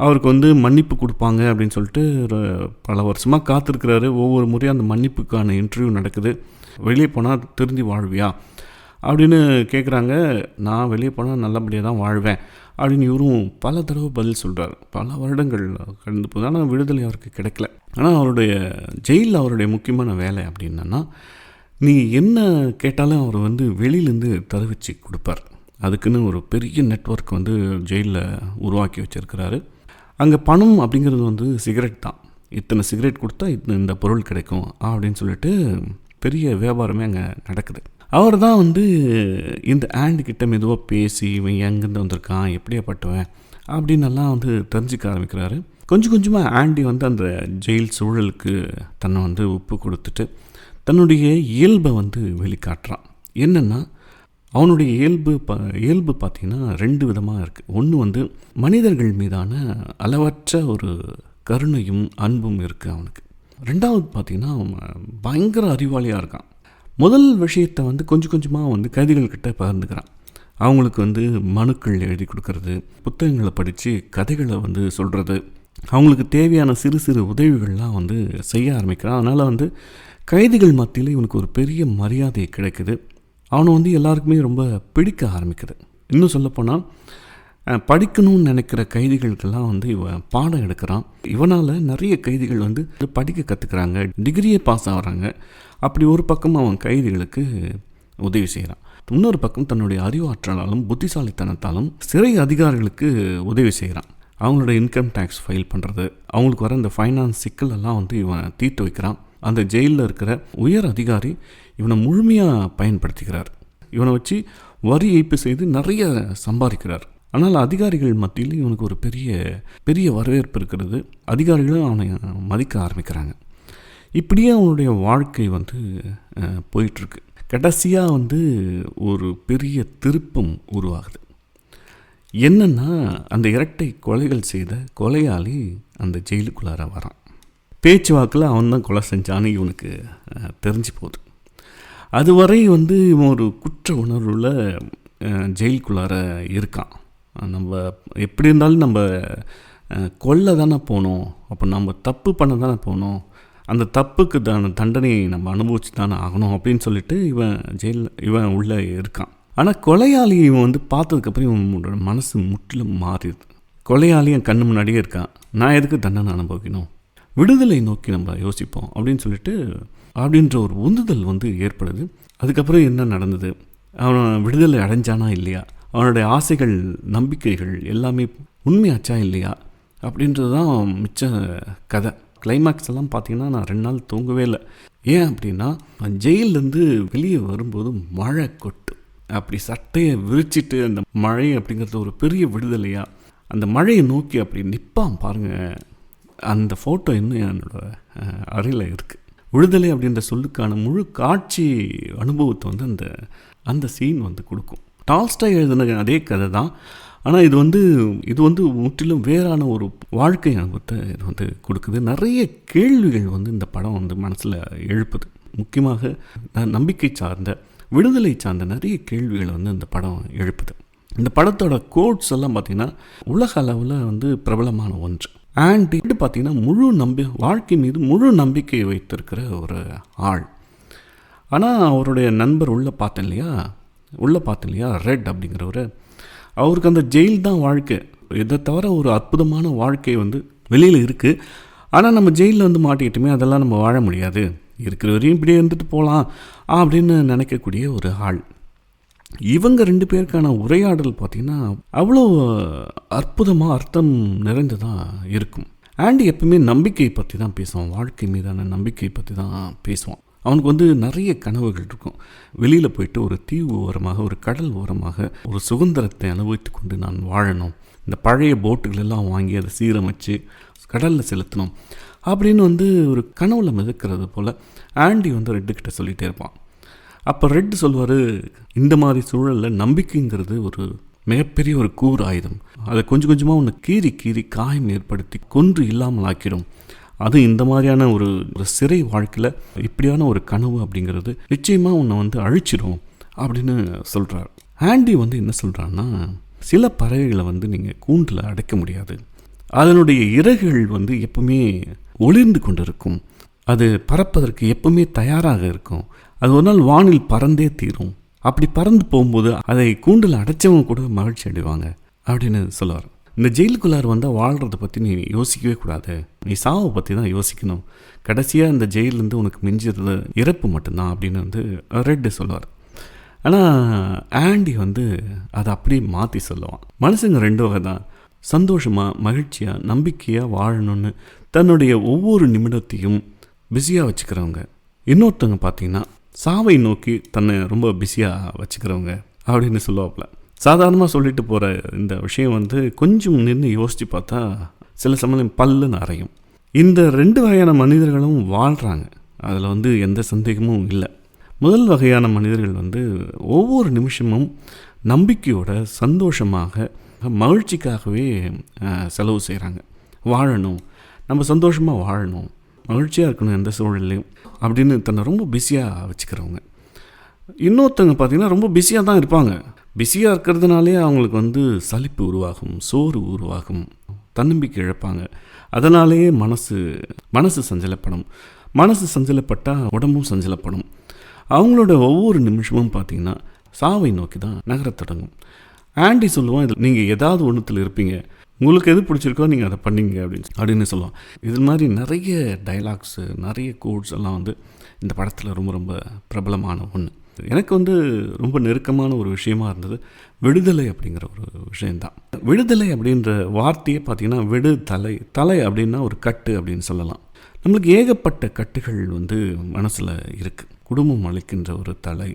அவருக்கு வந்து மன்னிப்பு கொடுப்பாங்க அப்படின்னு சொல்லிட்டு பல வருஷமாக காத்திருக்கிறாரு. ஒவ்வொரு முறையும் அந்த மன்னிப்புக்கான இன்டர்வியூ நடக்குது. வெளியே போனால் திருந்தி வாழ்வியா அப்படின்னு கேட்குறாங்க. நான் வெளியே போனால் நல்லபடியாக தான் வாழ்வேன் அப்படின்னு இவரும் பல தடவை பதில் சொல்கிறார். பல வருடங்கள் கடந்து போகுது. ஆனால் விடுதலை அவருக்கு கிடைக்கல. ஆனால் அவருடைய ஜெயிலில் அவருடைய முக்கியமான வேலை அப்படின்னா, நீ என்ன கேட்டாலும் அவர் வந்து வெளியிலேருந்து தருவிச்சு கொடுப்பார். அதுக்குன்னு ஒரு பெரிய நெட்வொர்க் வந்து ஜெயிலில் உருவாக்கி வச்சுருக்கிறாரு. அங்கே பணம் அப்படிங்கிறது வந்து சிகரெட் தான். இத்தனை சிகரெட் கொடுத்தா இந்த பொருள் கிடைக்கும் அப்படின்னு சொல்லிட்டு பெரிய வியாபாரமே அங்கே நடக்குது. அவர் தான் வந்து இந்த ஆண்டுக்கிட்ட மெதுவாக பேசி இவன் எங்கேருந்து வந்திருக்கான், எப்படியாப்பட்டவன் அப்படின்னெல்லாம் வந்து தெரிஞ்சுக்க ஆரம்பிக்கிறாரு. கொஞ்சம் கொஞ்சமாக ஆண்டி வந்து அந்த ஜெயில் சூழலுக்கு தன்னை வந்து ஒப்பு கொடுத்துட்டு தன்னுடைய இயல்பை வந்து வெளிக்காட்டுறான். என்னென்னா அவனுடைய இயல்பு பார்த்திங்கன்னா 2 விதமாக இருக்குது. ஒன்று வந்து மனிதர்கள் மீதான அளவற்ற ஒரு கருணையும் அன்பும் இருக்குது அவனுக்கு. ரெண்டாவது பார்த்திங்கன்னா அவன் பயங்கர அறிவாளியாக இருக்கான். முதல் விஷயத்தை வந்து கொஞ்சம் கொஞ்சமாக வந்து கைதிகள்கிட்ட பகிர்ந்துக்கிறான். அவங்களுக்கு வந்து மனுக்கள் எழுதி கொடுக்கறது, புத்தகங்களை படித்து கதைகளை வந்து சொல்கிறது, அவங்களுக்கு தேவையான சிறு சிறு உதவிகள்லாம் வந்து செய்ய ஆரம்பிக்கிறான். அதனால் வந்து கைதிகள் மத்தியில் இவனுக்கு ஒரு பெரிய மரியாதை கிடைக்குது. அவனை வந்து எல்லாருக்குமே ரொம்ப பிடிக்க ஆரம்பிக்குது. இன்னும் சொல்லப்போனால் படிக்கணும்னு நினைக்கிற கைதிகளுக்கெல்லாம் வந்து இவன் பாடம் எடுக்கிறான். இவனால் நிறைய கைதிகள் வந்து படிக்க கற்றுக்குறாங்க, டிகிரியே பாஸ் ஆகிறாங்க. அப்படி ஒரு பக்கம் அவன் கைதிகளுக்கு உதவி செய்கிறான். இன்னொரு பக்கம் தன்னுடைய அறிவாற்றலாலும் புத்திசாலித்தனத்தாலும் சிறை அதிகாரிகளுக்கு உதவி செய்கிறான். அவங்களோட இன்கம் டேக்ஸ் ஃபைல் பண்ணுறது, அவங்களுக்கு வர இந்த ஃபைனான்ஸ் சிக்கலெல்லாம் வந்து இவன் தீர்த்து வைக்கிறான். அந்த ஜெயிலில் இருக்கிற உயர் அதிகாரி இவனை முழுமையாக பயன்படுத்திக்கிறார். இவனை வச்சு வரி ஏய்ப்பு செய்து நிறைய சம்பாதிக்கிறார். ஆனால் அதிகாரிகள் மத்தியில் இவனுக்கு ஒரு பெரிய வரவேற்பு இருக்கிறது. அதிகாரிகளும் அவனை மதிக்க ஆரம்பிக்கிறாங்க. இப்படியே அவனுடைய வாழ்க்கை வந்து போயிட்டுருக்கு. கடைசியாக வந்து ஒரு பெரிய திருப்பம் உருவாகுது. என்னென்னா அந்த இரட்டை கொலைகள் செய்த கொலையாளி அந்த ஜெயிலுக்குள்ளார வரான். பேச்சுவாக்கில் அவன் தான் கொலை செஞ்சான்னு இவனுக்கு தெரிஞ்சு போகுது. அதுவரை இவன் ஒரு குற்ற உணர்வில் ஜெயிலுக்குள்ளார இருக்கான். நம்ம எப்படி இருந்தாலும் நம்ம கொல்ல தானே போனோம், அப்போ நம்ம தப்பு பண்ண தானே போனோம், அந்த தப்புக்கு தண்டனையை நம்ம அனுபவிச்சு தானே ஆகணும் அப்படின்னு சொல்லிட்டு இவன் உள்ளே இருக்கான். ஆனால் கொலையாளி இவன் பார்த்ததுக்கப்புறம் இவனோட மனசு முற்றிலும் மாறிடுது. கொலையாளி என் கண்ணு முன்னாடியே இருக்கான், நான் எதுக்கு தண்டனை அனுபவிக்கணும், விடுதலை நோக்கி நம்ம யோசிப்போம் அப்படின்னு சொல்லிட்டு அப்படின்ற ஒரு உந்துதல் ஏற்படுது. அதுக்கப்புறம் என்ன நடந்தது, அவன் விடுதலை அடைஞ்சானா இல்லையா, அவனுடைய ஆசைகள் நம்பிக்கைகள் எல்லாமே உண்மையாச்சா இல்லையா அப்படின்றது தான் மிச்ச கதை. கிளைமேக்ஸ் எல்லாம் பார்த்திங்கன்னா நான் 2 நாள் தூங்கவே இல்லை. ஏன் அப்படின்னா ஜெயிலேருந்து வெளியே வரும்போது மழை கொட்டு, அப்படி சட்டையை விரிச்சிட்டு அந்த மழை அப்படிங்கிறது ஒரு பெரிய விடுதலையாக அந்த மழையை நோக்கி அப்படி நிற்பான் பாருங்கள். அந்த ஃபோட்டோ இன்னும் என்னோடய அறையில் இருக்குது. விடுதலை அப்படின்ற சொல்லுக்கான முழு காட்சி அனுபவத்தை அந்த அந்த சீன் கொடுக்கும். டால்ஸ்டாய் எழுதின அதே கதை தான், ஆனால் இது முற்றிலும் வேறான ஒரு வாழ்க்கை அனுபவத்தை இது கொடுக்குது. நிறைய கேள்விகள் இந்த படம் மனசில் எழுப்புது. முக்கியமாக நம்பிக்கை சார்ந்த விடுதலை சார்ந்த நிறைய கேள்விகள் இந்த படம் எழுப்புது. இந்த படத்தோட கோட்ஸ் எல்லாம் பார்த்திங்கன்னா உலக அளவில் பிரபலமான ஒன்று. ஆண்டி பார்த்திங்கன்னா வாழ்க்கை மீது முழு நம்பிக்கை வைத்திருக்கிற ஒரு ஆள். ஆனால் அவருடைய நண்பர் உள்ளே பார்த்தேன் இல்லையா ரெட் அப்படிங்கிறவர், அவருக்கு அந்த ஜெயில் தான் வாழ்க்கை, இதை தவிர ஒரு அற்புதமான வாழ்க்கை வெளியில் இருக்குது. ஆனால் நம்ம ஜெயிலில் மாட்டிக்கிட்டுமே அதெல்லாம் நம்ம வாழ முடியாது, இருக்கிற வரையும் இப்படியே இருந்துட்டு போகலாம் அப்படின்னு நினைக்கக்கூடிய ஒரு ஆள். இவங்க 2 பேருக்கான உரையாடல் பார்த்திங்கன்னா அவ்வளோ அற்புதமாக அர்த்தம் நிறைந்ததாக இருக்கும். ஆண்டி எப்பவுமே நம்பிக்கை பற்றி தான் பேசுவான், வாழ்க்கை மீதான நம்பிக்கை பற்றி தான் பேசுவான். அவனுக்கு நிறைய கனவுகள் இருக்கும். வெளியில் போயிட்டு ஒரு தீவு ஓரமாக, ஒரு கடல் ஓரமாக ஒரு சுதந்திரத்தை அனுபவித்து கொண்டு நான் வாழணும், இந்த பழைய போட்டுகள் எல்லாம் வாங்கி அதை சீரமைச்சு கடலில் செலுத்தணும் அப்படின்னு ஒரு கனவுல மிதக்கிறது போல் ஆண்டி ரெட்டுக்கிட்ட சொல்லிகிட்டே இருப்பான். அப்போ ரெட்டு சொல்வார், இந்த மாதிரி சூழலில் நம்பிக்கைங்கிறது ஒரு மிகப்பெரிய ஒரு கூர் ஆயுதம், அதை கொஞ்சம் கொஞ்சமாக உன்னை கீறி காயம் ஏற்படுத்தி கொன்று இல்லாமல் ஆக்கிடும். அது இந்த மாதிரியான ஒரு சிறை வாழ்க்கையில் இப்படியான ஒரு கனவு அப்படிங்கிறது நிச்சயமாக உன்னை அழிச்சிடும் அப்படின்னு சொல்கிறார். ஆண்டி என்ன சொல்கிறான்னா, சில பறவைகளை நீங்கள் கூண்டில் அடைக்க முடியாது, அதனுடைய இறகுகள் எப்பவுமே ஒளிர்ந்து கொண்டு இருக்கும், அது பறப்பதற்கு எப்பவுமே தயாராக இருக்கும், அது ஒரு நாள் வானில் பறந்தே தீரும், அப்படி பறந்து போகும்போது அதை கூண்டில் அடைச்சவங்க கூட மகிழ்ச்சி அடைவாங்க அப்படின்னு சொல்லுவார். இந்த ஜெயிலுக்குள்ளார் வாழ்கிறத பற்றி நீ யோசிக்கவே கூடாது, நீ சாவை பற்றி தான் யோசிக்கணும், கடைசியாக இந்த ஜெயிலேருந்து உனக்கு மிஞ்சிறது இறப்பு மட்டும்தான் அப்படின்னு ரெட்டு சொல்லுவார். ஆனால் ஆண்டி அதை அப்படியே மாற்றி சொல்லுவான். மனுஷங்க 2 வகை தான், சந்தோஷமாக மகிழ்ச்சியாக நம்பிக்கையாக வாழணும்னு தன்னுடைய ஒவ்வொரு நிமிடத்தையும் பிஸியாக வச்சுக்கிறவங்க, இன்னொருத்தவங்க பார்த்திங்கன்னா சாவை நோக்கி தன்னை ரொம்ப பிஸியாக வச்சுக்கிறவங்க அப்படின்னு சொல்லுவாப்புல. சாதாரணமாக சொல்லிட்டு போகிற இந்த விஷயம் கொஞ்சம் நின்று யோசித்து பார்த்தா சில சமயம் பல்லுன்னு அறையும். இந்த 2 வகையான மனிதர்களும் வாழ்கிறாங்க, அதில் எந்த சந்தேகமும் இல்லை. முதல் வகையான மனிதர்கள் ஒவ்வொரு நிமிஷமும் நம்பிக்கையோட சந்தோஷமாக மகிழ்ச்சிக்காகவே செலவு செய்கிறாங்க. வாழணும், நம்ம சந்தோஷமாக வாழணும், மகிழ்ச்சியாக இருக்கணும் எந்த சூழல்லையும் அப்படின்னு தன்னை ரொம்ப பிஸியாக வச்சுக்கிறவங்க. இன்னொருத்தவங்க பார்த்திங்கன்னா ரொம்ப பிஸியாக தான் இருப்பாங்க, பிஸியாக இருக்கிறதுனாலே அவங்களுக்கு சலிப்பு உருவாகும், சோறு உருவாகும், தன்னம்பிக்கை இழப்பாங்க, அதனாலேயே மனசு சஞ்சலப்படும், மனசு சஞ்சலப்பட்டால் உடம்பும் சஞ்சலப்படும். அவங்களோட ஒவ்வொரு நிமிஷமும் பார்த்திங்கன்னா சாவை நோக்கி தான் நகரத் தொடங்கும். ஆண்டி சொல்லுவான், இதில் நீங்கள் ஏதாவது ஒன்றுத்தில் இருப்பீங்க, உங்களுக்கு எது பிடிச்சிருக்கோ நீங்கள் அதை பண்ணிங்க அப்படின்னு சொல்லுவான். இது மாதிரி நிறைய டைலாக்ஸு, நிறைய கோட்ஸ் எல்லாம் இந்த படத்தில் ரொம்ப ரொம்ப பிரபலமான ஒன்று. எனக்கு ரொம்ப நெருக்கமான ஒரு விஷயமா இருந்தது விடுதலை அப்படிங்கிற ஒரு விஷயந்தான். விடுதலை அப்படின்ற வார்த்தையே பார்த்திங்கன்னா தலை அப்படின்னா ஒரு கட்டு அப்படின்னு சொல்லலாம். நம்மளுக்கு ஏகப்பட்ட கட்டுகள் மனசில் இருக்குது. குடும்பம் அளிக்கின்ற ஒரு தலை,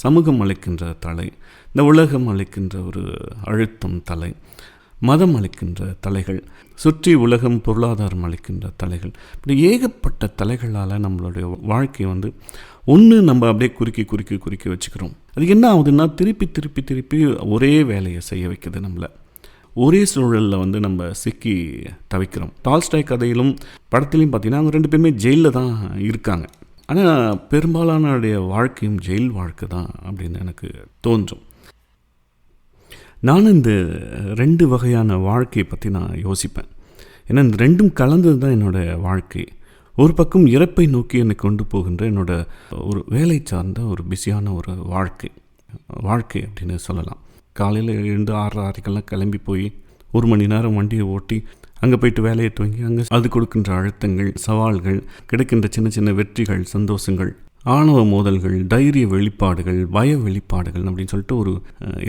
சமூகம் அளிக்கின்ற தலை, இந்த உலகம் அளிக்கின்ற ஒரு அழுத்தம் தலை, மதம் அளிக்கின்ற தலைகள், சுற்றி உலகம் பொருளாதாரம் அளிக்கின்ற தலைகள், இப்படி ஏகப்பட்ட தலைகளால் நம்மளுடைய வாழ்க்கையை ஒன்று நம்ம அப்படியே குறுக்கி வச்சுக்கிறோம். அது என்ன ஆகுதுன்னா திருப்பி ஒரே வேலையை செய்ய வைக்குது நம்மளை. ஒரே சூழலில் வந்து நம்ம சிக்கி தவிக்கிறோம். டால்ஸ்டாய் கதையிலும் படத்துலையும் பார்த்திங்கன்னா அவங்க 2 பேருமே ஜெயிலில் தான் இருக்காங்க. ஆனால் பெரும்பாலானுடைய வாழ்க்கையும் ஜெயில் வாழ்க்கை தான் அப்படின்னு எனக்கு தோன்றும். நானும் இந்த 2 வகையான வாழ்க்கையை பற்றி நான் யோசிப்பேன். ஏன்னா இந்த 2ம் கலந்தது தான் என்னோடய வாழ்க்கை. ஒரு பக்கம் இறப்பை நோக்கி என்னை கொண்டு போகின்ற என்னோட ஒரு வேலை சார்ந்த ஒரு பிஸியான ஒரு வாழ்க்கை அப்படின்னு சொல்லலாம். காலையில் எழுந்து 6:30 கிளம்பி போய் 1 மணி நேரம் வண்டியை ஓட்டி அங்கே போய்ட்டு வேலையை துவங்கி அங்கே அது கொடுக்கின்ற அழுத்தங்கள், சவால்கள், கிடைக்கின்ற சின்ன சின்ன வெற்றிகள், சந்தோஷங்கள், ஆணவ மோதல்கள், தைரிய வெளிப்பாடுகள், பய வெளிப்பாடுகள் அப்படின்னு சொல்லிட்டு ஒரு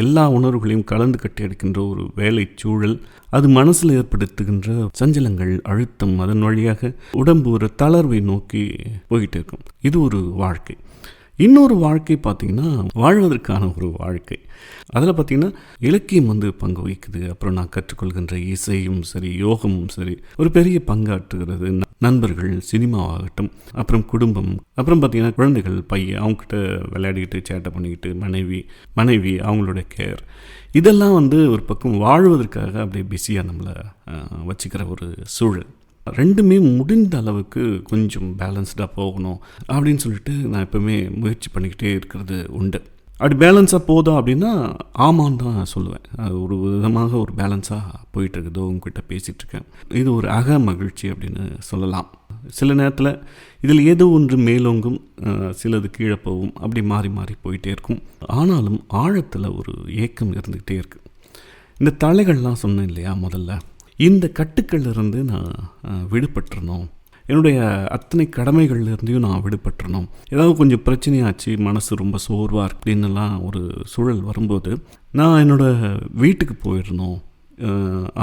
எல்லா உணர்வுகளையும் கலந்து கட்டி எடுக்கின்ற ஒரு வேலை சூழல், அது மனசில் ஏற்படுத்துகின்ற சஞ்சலங்கள், அழுத்தம், அதன் வழியாக உடம்பு ஒரு தளர்வை நோக்கி போய்கிட்டு இருக்கும். இது ஒரு வாழ்க்கை. இன்னொரு வாழ்க்கை பார்த்திங்கன்னா வாழ்வதற்கான ஒரு வாழ்க்கை. அதில் பார்த்திங்கன்னா இலக்கியம் வந்து பங்கு வகிக்குது. அப்புறம் நான் கற்றுக்கொள்கின்ற இசையும் சரி, யோகமும் சரி ஒரு பெரிய பங்காற்றுகிறது. நண்பர்கள், சினிமாவாகட்டும், அப்புறம் குடும்பம், அப்புறம் பார்த்திங்கன்னா குழந்தைகள், பையன் அவங்ககிட்ட விளையாடிக்கிட்டு சேட்டை பண்ணிக்கிட்டு, மனைவி அவங்களோட கேர், இதெல்லாம் வந்து ஒரு பக்கம் வாழ்வதற்காக அப்படியே பிஸியாக நம்மளை வச்சுக்கிற ஒரு சூழல். 2மே முடிந்த அளவுக்கு கொஞ்சம் பேலன்ஸ்டாக போகணும் அப்படின்னு சொல்லிட்டு நான் எப்போவுமே முயற்சி பண்ணிக்கிட்டே இருக்கிறது உண்டு. அப்படி பேலன்ஸாக போதும் அப்படின்னா ஆமான்னு தான் சொல்லுவேன். அது ஒரு விதமாக ஒரு பேலன்ஸாக போயிட்டுருக்குதோ உங்ககிட்ட பேசிகிட்ருக்கேன். இது ஒரு அக மகிழ்ச்சி அப்படின்னு சொல்லலாம். சில நேரத்தில் இதில் ஏதோ ஒன்று மேலோங்கும், சிலது கீழே போகும், அப்படி மாறி மாறி போயிட்டே இருக்கும். ஆனாலும் ஆழத்தில் ஒரு ஏக்கம் இருந்துக்கிட்டே இருக்குது. இந்த தலைகள்லாம் சொன்னேன் இல்லையா முதல்ல, இந்த கட்டுக்களிலிருந்து நான் விடுபட்டுறணும். என்னுடைய அத்தனை கடமைகள்லேருந்தையும் நான் விடுபட்டுறணும். ஏதாவது கொஞ்சம் பிரச்சனையாச்சு, மனசு ரொம்ப சோர்வாக இருக்கு அப்படின்னுலாம் ஒரு சூழல் வரும்போது நான் என்னோடய வீட்டுக்கு போயிடணும்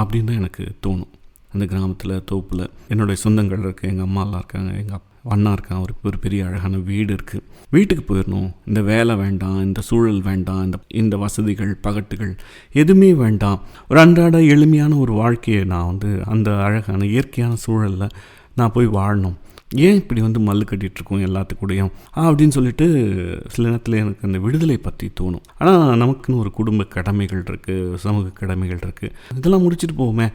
அப்படின்னு தான் எனக்கு தோணும். அந்த கிராமத்தில், தோப்பில் என்னுடைய சொந்தங்கள் இருக்குது, எங்கள் அம்மாலாம் இருக்காங்க, எங்கள் அண்ணா இருக்கான், அவருக்கு ஒரு பெரிய அழகான வீடு இருக்குது. வீட்டுக்கு போயிடணும். இந்த வேலை வேண்டாம், இந்த சூழல் வேண்டாம், இந்த வசதிகள், பகட்டுகள் எதுவுமே வேண்டாம். ஒரு அன்றாட எளிமையான ஒரு வாழ்க்கையை நான் வந்து அந்த அழகான இயற்கையான சூழலில் நான் போய் வாழணும். ஏன் இப்படி வந்து மல்லு கட்டிகிட்ருக்கோம் எல்லாத்துக்கூடையும் அப்படின்னு சொல்லிட்டு சில நேரத்தில் எனக்கு அந்த விடுதலை பற்றி தோணும். ஆனால் நமக்குன்னு ஒரு குடும்ப கடமைகள் இருக்குது, சமூக கடமைகள் இருக்குது, இதெல்லாம் முடிச்சுட்டு போவோமே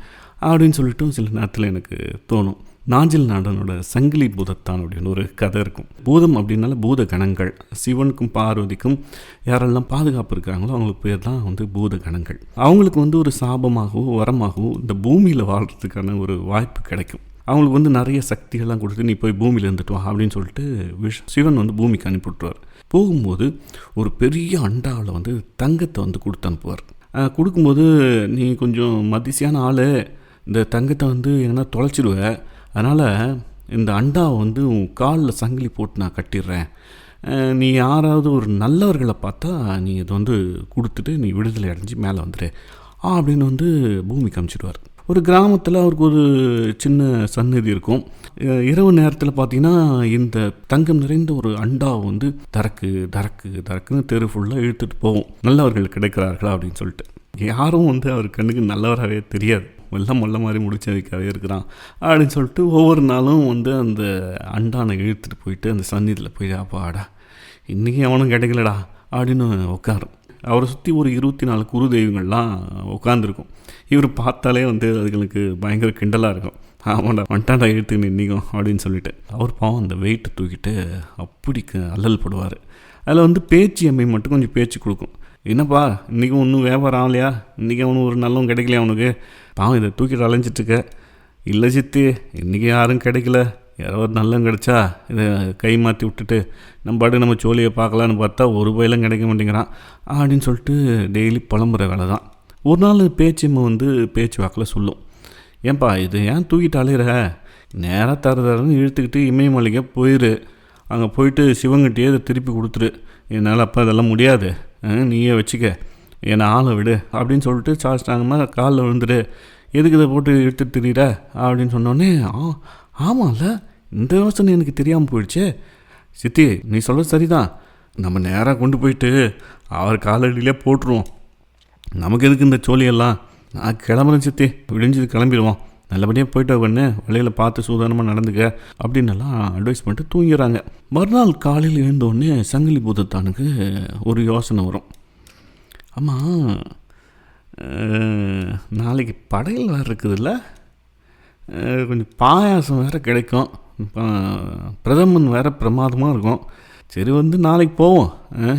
அப்படின்னு சொல்லிட்டு சில நேரத்தில் எனக்கு தோணும். நாஞ்சில் நாடனோட சங்கிலி பூதத்தான் அப்படின்னு ஒரு கதை இருக்கும். பூதம் அப்படின்னால பூத கணங்கள். சிவனுக்கும் பார்வதிக்கும் யாரெல்லாம் பாதுகாப்பு இருக்காங்களோ அவங்களுக்கு பேர் தான் வந்து பூத கணங்கள். அவங்களுக்கு வந்து ஒரு சாபமாகவோ வரமாகவோ இந்த பூமியில் வாழ்கிறதுக்கான ஒரு வாய்ப்பு கிடைக்கும். அவங்களுக்கு வந்து நிறைய சக்திகள்லாம் கொடுத்து நீ போய் பூமியில் இருந்துட்டு வா அப்படின்னு சொல்லிட்டு சிவன் வந்து பூமிக்கு அனுப்பிவிட்டுருவார். போகும்போது ஒரு பெரிய அண்டாவில் வந்து தங்கத்தை வந்து கொடுத்து அனுப்புவார். கொடுக்கும்போது நீ கொஞ்சம் மதிசியான ஆள், இந்த தங்கத்தை வந்து எங்கன்னா தொலைச்சிடுவேன், அதனால் இந்த அண்டாவை வந்து உன் காலில் சங்கிலி போட்டு நான் கட்டிடுறேன், நீ யாராவது ஒரு நல்லவர்களை பார்த்தா நீ இதை வந்து கொடுத்துட்டு நீ விடுதலை அடைஞ்சு மேலே வந்துடு அப்படின்னு வந்து பூமிக்கு அனுப்பிச்சிடுவார். ஒரு கிராமத்தில் அவருக்கு ஒரு சின்ன சந்நிதி இருக்கும். இரவு நேரத்தில் பார்த்திங்கன்னா இந்த தங்கம் நிறைந்த ஒரு அண்டாவை வந்து தரக்குன்னு தெரு ஃபுல்லாக இழுத்துட்டு போவோம், நல்லவர்கள் கிடைக்கிறார்களா அப்படின்னு சொல்லிட்டு. யாரும் வந்து அவர் கண்ணுக்கு நல்லவராகவே தெரியாது, எல்லாம் மொல்ல மாதிரி முடிச்சதுக்காகவே இருக்கிறான் அப்படின்னு சொல்லிட்டு ஒவ்வொரு நாளும் வந்து அந்த அண்டானை இழுத்துட்டு போயிட்டு அந்த சந்நிதியில் போய் அப்பாடா இன்றைக்கி அவனும் கிடைக்கலடா அப்படின்னு உட்காரும். அவரை சுற்றி ஒரு 24 குரு தெய்வங்கள்லாம் உட்காந்துருக்கும். இவர் பார்த்தாலே வந்து அதுகளுக்கு பயங்கர கிண்டலாக இருக்கும். ஆமாண்டா வந்துட்டாண்டா இழுத்துன்னு இன்றைக்கும் அப்படின்னு சொல்லிட்டு அவர் பாவம் அந்த வெயிட்டை தூக்கிட்டு அப்படி அல்லல் படுவார். அதில் வந்து பேச்சு அம்மை மட்டும் கொஞ்சம் பேச்சு கொடுக்கும். என்னப்பா இன்றைக்கும் ஒன்றும் வியாபாரம் ஆகலையா, இன்றைக்கி அவனுக்கு ஒரு நல்லவன் கிடைக்கலையா, அவனுக்கு பாவம் இதை தூக்கிட்டு அலைஞ்சிட்ருக்க. இல்லை சித்தி இன்றைக்கி யாரும் கிடைக்கல, யாரோ ஒரு நல்லவன் கிடச்சா இதை கை மாற்றி விட்டுட்டு நம்ம பாட்டுக்கு நம்ம சோழியை பார்க்கலான்னு பார்த்தா ஒரு பயிலும் கிடைக்க மாட்டேங்கிறான் அப்படின்னு சொல்லிட்டு டெய்லி புலம்புற வேலை தான். ஒரு நாள் பேச்சியம்மை வந்து பேச்சு வாக்கில் சொல்லும், ஏன்பா இது ஏன் தூக்கிட்டு அலையிற, நேராக தரன்னு இழுத்துக்கிட்டு இமயமலைக்கு போயிரு, அங்கே போயிட்டு சிவங்கிட்டே இதை திருப்பி கொடுத்துரு, என்னால் அப்போ இதெல்லாம் முடியாது, நீயே வச்சுக்க, என்னை ஆளை விடு அப்படின்னு சொல்லிட்டு சாஸ்டாங்கமாக காலில் விழுந்துடு, எதுக்கு இதை போட்டு இழுத்துட்டு திரியிற அப்படின்னு சொன்னோடனே ஆமாம்ல இந்த யோசனை எனக்கு தெரியாமல் போயிடுச்சே, சித்தி நீ சொல்ல சரிதான், நம்ம நேராக கொண்டு போயிட்டு அவர் காலடியிலே போட்டுருவோம், நமக்கு எதுக்கு இந்த சோழியெல்லாம், நான் கிளம்புறேன் சித்தி, விடிஞ்சது கிளம்பிடுவோம், நல்லபடியாக போயிட்டு உடனே வழியில் பார்த்து சூதானமாக நடந்துக்க அப்படின்னெல்லாம் அட்வைஸ் பண்ணிட்டு தூங்கிடுறாங்க. மறுநாள் காலையில் எழுந்தோடனே சங்கிலி பூதத்தானுக்கு ஒரு யோசனை வரும். ஆமாம் நாளைக்கு படையல் வேறு இருக்குதுல்ல, கொஞ்சம் பாயாசம் வேறு கிடைக்கும், பிரதமன் வேறு பிரமாதமாக இருக்கும். சரி வந்து நாளைக்கு போவோம்.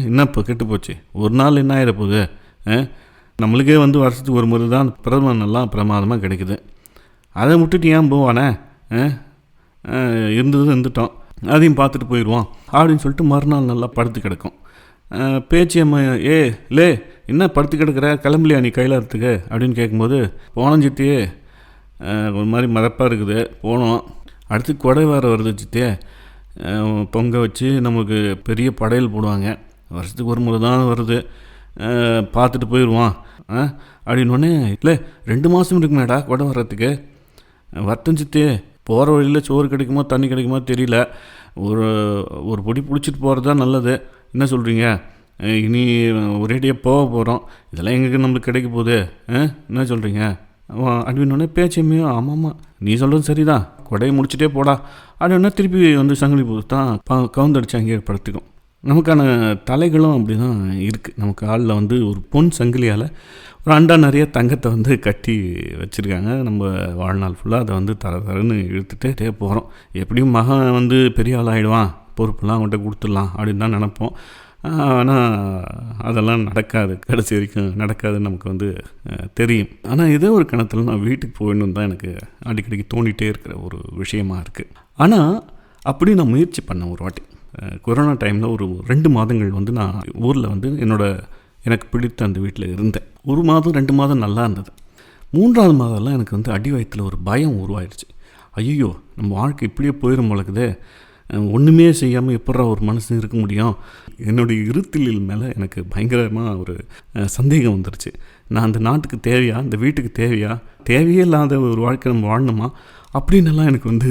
என்ன இப்போ கெட்டு போச்சு, ஒரு நாள் என்ன ஆகிட போகுது? நம்மளுக்கே வந்து வருஷத்துக்கு ஒரு முறை தான் பிரதமன் எல்லாம் பிரமாதமாக கிடைக்குது. அதை விட்டுட்டு ஏன் போவானே, இருந்துட்டோம், அதையும் பார்த்துட்டு போயிடுவோம் அப்படின்னு சொல்லிட்டு மறுநாள் நல்லா படுத்து கிடக்கும். பேச்சியம்மா, லே என்ன படுத்து கிடக்கிற, கிளம்பலையா நீ கைலாரத்துக்கு அப்படின்னு கேட்கும்போது, போனோம் சித்தியே, ஒரு மாதிரி மதப்பாக இருக்குது, போனோம். அடுத்து கொடை வேறு வருது சித்தியே, பொங்க வச்சு நமக்கு பெரிய படையல் போடுவாங்க, வருஷத்துக்கு ஒரு முறை தான் வருது, பார்த்துட்டு போயிடுவான் அப்படின்னோடனே, இல்லை 2 மாதம் இருக்குமேடா கொடை வர்றதுக்கு. வரட்டும் சித்தியே, போகிற வழியில் சோறு கிடைக்குமோ தண்ணி கிடைக்குமோ தெரியல, ஒரு பொடி பிடிச்சிட்டு போகிறது தான் நல்லது. என்ன சொல்கிறீங்க, இனி ஒரேடியாக போக போகிறோம், இதெல்லாம் எங்களுக்கு நம்மளுக்கு கிடைக்க போகுது, என்ன சொல்கிறீங்க அப்படின்னோடனே பேச்சையுமே, ஆமாம்மா நீ சொல்கிறது சரிதான், கொடையை முடிச்சுட்டே போடா அப்படின்னா திருப்பி வந்து சங்கிலி போது தான் கவுந்தடிச்சு அங்கேயே படுத்துக்கும். நமக்கான தலைகளும் அப்படி தான் இருக்குது. நமக்கு ஆளில் வந்து ஒரு பொன் சங்கிலியால் ஒரு அண்டா நிறைய தங்கத்தை வந்து கட்டி வச்சுருக்காங்க. நம்ம வாழ்நாள் ஃபுல்லாக அதை வந்து தரன்னு இழுத்துட்டே போகிறோம். எப்படியும் மகன் வந்து பெரிய ஆள் ஆகிடுவான், பொறுப்பெல்லாம் அவங்கள்ட்ட கொடுத்துடலாம் அப்படின்னு தான் நினப்போம். ஆனால் அதெல்லாம் நடக்காது, கடைசி வரைக்கும் நடக்காதுன்னு நமக்கு வந்து தெரியும். ஆனால் ஏதோ ஒரு கணத்தில் நான் வீட்டுக்கு போயிடணும் தான் எனக்கு அடிக்கடிக்கு தோண்டிகிட்டே இருக்கிற ஒரு விஷயமா இருக்குது. ஆனால் அப்படி நான் முயற்சி பண்ணேன் ஒரு வாட்டி. கொரோனா டைமில் ஒரு 2 மாதங்கள் வந்து நான் ஊரில் வந்து எனக்கு பிடித்த அந்த வீட்டில் இருந்தேன். 1 மாதம் 2 மாதம் நல்லா இருந்தது. 3ஆவது மாதம்லாம் எனக்கு வந்து அடி வயிற்றில் ஒரு பயம் உருவாயிடுச்சு. ஐயோ நம்ம வாழ்க்கை இப்படியே போயிடும் போலக்குதே, ஒன்றுமே செய்யாமல் எப்படா ஒரு மனுஷன் இருக்க முடியும். என்னுடைய இருத்தலில் மேலே எனக்கு பயங்கரமாக ஒரு சந்தேகம் வந்துருச்சு. நான் அந்த நாட்டுக்கு தேவையா, இந்த வீட்டுக்கு தேவையா, தேவையே இல்லாத ஒரு வாழ்க்கை நம்ம வாழணுமா அப்படின்னெல்லாம் எனக்கு வந்து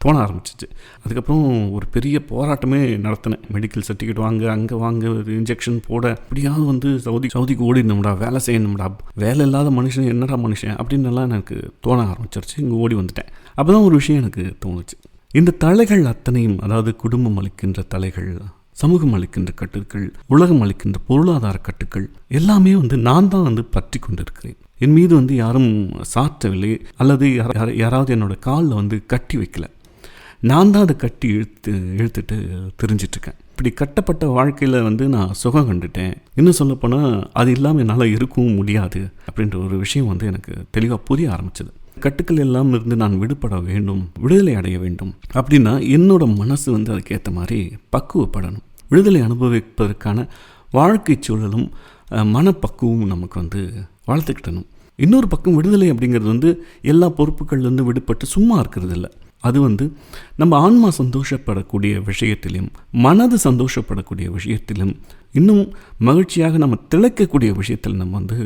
தோண ஆரம்பிச்சிச்சு. அதுக்கப்புறம் ஒரு பெரிய போராட்டமே நடத்தினேன். மெடிக்கல் சர்டிஃபிகேட் வாங்க, அங்கே வாங்க, இன்ஜெக்ஷன் போட, அப்படியாவது வந்து சவுதிக்கு ஓடிடணும்டா, வேலை செய்யணும்டா, வேலை இல்லாத மனுஷன் என்னடா மனுஷன் அப்படின்னெல்லாம் எனக்கு தோண ஆரம்பிச்சிருச்சு. இங்கே ஓடி வந்துட்டேன். அப்போ தான் ஒரு விஷயம் எனக்கு தோணுச்சு. இந்த தலைகள் அத்தனையும், அதாவது குடும்பம் அளிக்கின்ற தலைகள், சமூகம் அளிக்கின்ற கட்டுக்கள், உலகம் அளிக்கின்ற பொருளாதார கட்டுக்கள் எல்லாமே வந்து நான் தான் வந்து பற்றி கொண்டிருக்கிறேன். என் மீது வந்து யாரும் சாற்றவில்லை, அல்லது யாராவது என்னோட காலில் வந்து கட்டி வைக்கல. நான் தான் அதை கட்டி இழுத்துட்டு தெரிஞ்சிட்ருக்கேன். இப்படி கட்டப்பட்ட வாழ்க்கையில் வந்து நான் சுகம் கண்டுட்டேன். இன்னும் சொல்லப்போனால் அது இல்லாமல் என்னால் இருக்கவும் முடியாது அப்படின்ற ஒரு விஷயம் வந்து எனக்கு தெளிவாக புரிய ஆரம்பிச்சது. கட்டுக்கள் எல்லாம் இருந்து நான் விடுபட வேண்டும், விடுதலை அடைய வேண்டும் அப்படின்னா என்னோட மனசு வந்து அதுக்கேற்ற மாதிரி பக்குவப்படணும். விடுதலை அனுபவிப்பதற்கான வாழ்க்கை சூழலும் மனப்பக்குவமும் நமக்கு வந்து வளர்த்துக்கிட்டணும். இன்னொரு பக்கம் விடுதலை அப்படிங்கிறது வந்து எல்லா பொறுப்புகள்லேருந்து விடுபட்டு சும்மா இருக்கிறது இல்லை. அது வந்து நம்ம ஆன்மா சந்தோஷப்படக்கூடிய விஷயத்திலும், மனது சந்தோஷப்படக்கூடிய விஷயத்திலும், இன்னும் மகிழ்ச்சியாக நம்ம திளைக்கக்கூடிய விஷயத்தில் நம்ம வந்து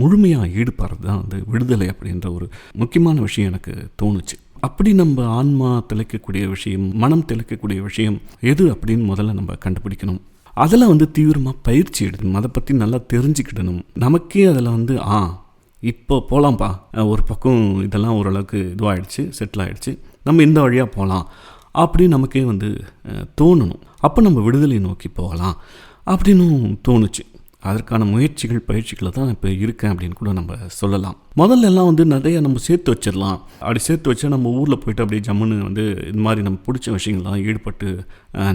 முழுமையாக ஈடுபடுறது தான் வந்து விடுதலை அப்படின்ற ஒரு முக்கியமான விஷயம் எனக்கு தோணுச்சு. அப்படி நம்ம ஆன்மா திளைக்கக்கூடிய விஷயம், மனம் திளைக்கக்கூடிய விஷயம் எது அப்படின்னு முதல்ல நம்ம கண்டுபிடிக்கணும். அதில் வந்து தீவிரமாக பயிற்சி எடுக்கணும், அதை பற்றி நல்லா தெரிஞ்சுக்கிடணும். நமக்கே அதில் வந்து இப்போ போகலாம்ப்பா, ஒரு பக்கம் இதெல்லாம் ஓரளவுக்கு இதுவாகிடுச்சு, செட்டில் ஆகிடுச்சு, நம்ம இந்த வழியாக போகலாம் அப்படின்னு நமக்கே வந்து தோணணும். அப்போ நம்ம விடுதலை நோக்கி போகலாம் அப்படின்னு தோணுச்சு. அதற்கான முயற்சிகள், பயிற்சிகளை தான் இப்போ இருக்கேன் அப்படின்னு கூட நம்ம சொல்லலாம். முதல்ல எல்லாம் வந்து நிறைய நம்ம சேர்த்து வச்சிடலாம். அப்படி சேர்த்து வச்சா நம்ம ஊரில் போய்ட்டு அப்படியே ஜம்முன்னு வந்து இது மாதிரி நம்ம பிடிச்ச விஷயங்கள்லாம் ஈடுபட்டு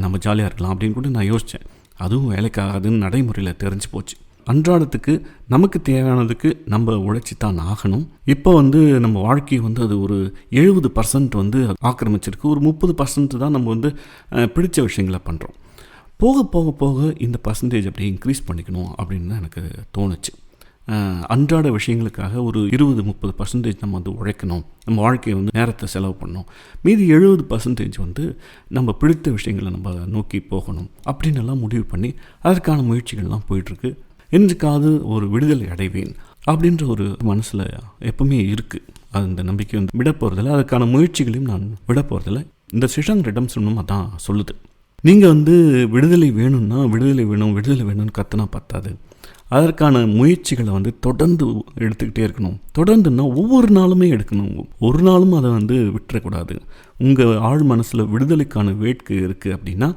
நம்ம ஜாலியாக இருக்கலாம் அப்படின்னு கூட நான் யோசித்தேன். அதுவும் வேலைக்காகாதுன்னு நடைமுறையில் தெரிஞ்சு போச்சு. அன்றாடத்துக்கு நமக்கு தேவையானதுக்கு நம்ம உழைச்சி தான் ஆகணும். இப்போ வந்து நம்ம வாழ்க்கையை வந்து அது ஒரு 70% வந்து ஆக்கிரமிச்சிருக்கு. ஒரு 30% தான் நம்ம வந்து பிடிச்ச விஷயங்களை பண்ணுறோம். போக போக போக இந்த பர்சன்டேஜ் அப்படியே இன்க்ரீஸ் பண்ணிக்கணும் அப்படின்னு தான் எனக்கு தோணுச்சு. அன்றாட விஷயங்களுக்காக ஒரு 20-30% நம்ம வந்து உழைக்கணும், நம்ம வாழ்க்கையை வந்து நேரத்தை செலவு பண்ணணும். மீதி 70% வந்து நம்ம பிடித்த விஷயங்களை நம்ம நோக்கி போகணும் அப்படின்னு எல்லாம் முடிவு பண்ணி அதற்கான முயற்சிகள்லாம் போயிட்டுருக்கு. என்றுக்காவது ஒரு விடுதலை அடைவேன் அப்படின்ற ஒரு மனசில் எப்பவுமே இருக்குது. அந்த நம்பிக்கை வந்து விட போகிறதில்ல, அதுக்கான முயற்சிகளையும் நான் விட போகிறதில்ல. இந்த ஷாங்க் ரிடெம்ப்ஷனும் அதான் சொல்லுது. நீங்கள் வந்து விடுதலை வேணும்னா விடுதலை வேணும்னு கத்தினா பத்தாது. அதற்கான முயற்சிகளை வந்து தொடர்ந்து எடுத்துக்கிட்டே இருக்கணும். தொடர்ந்துன்னா ஒவ்வொரு நாளுமே எடுக்கணும். ஒரு நாளும் அதை வந்து விட்டுறக்கூடாது. உங்கள் ஆழ் மனசில் விடுதலைக்கான வேட்கை இருக்குது அப்படின்னா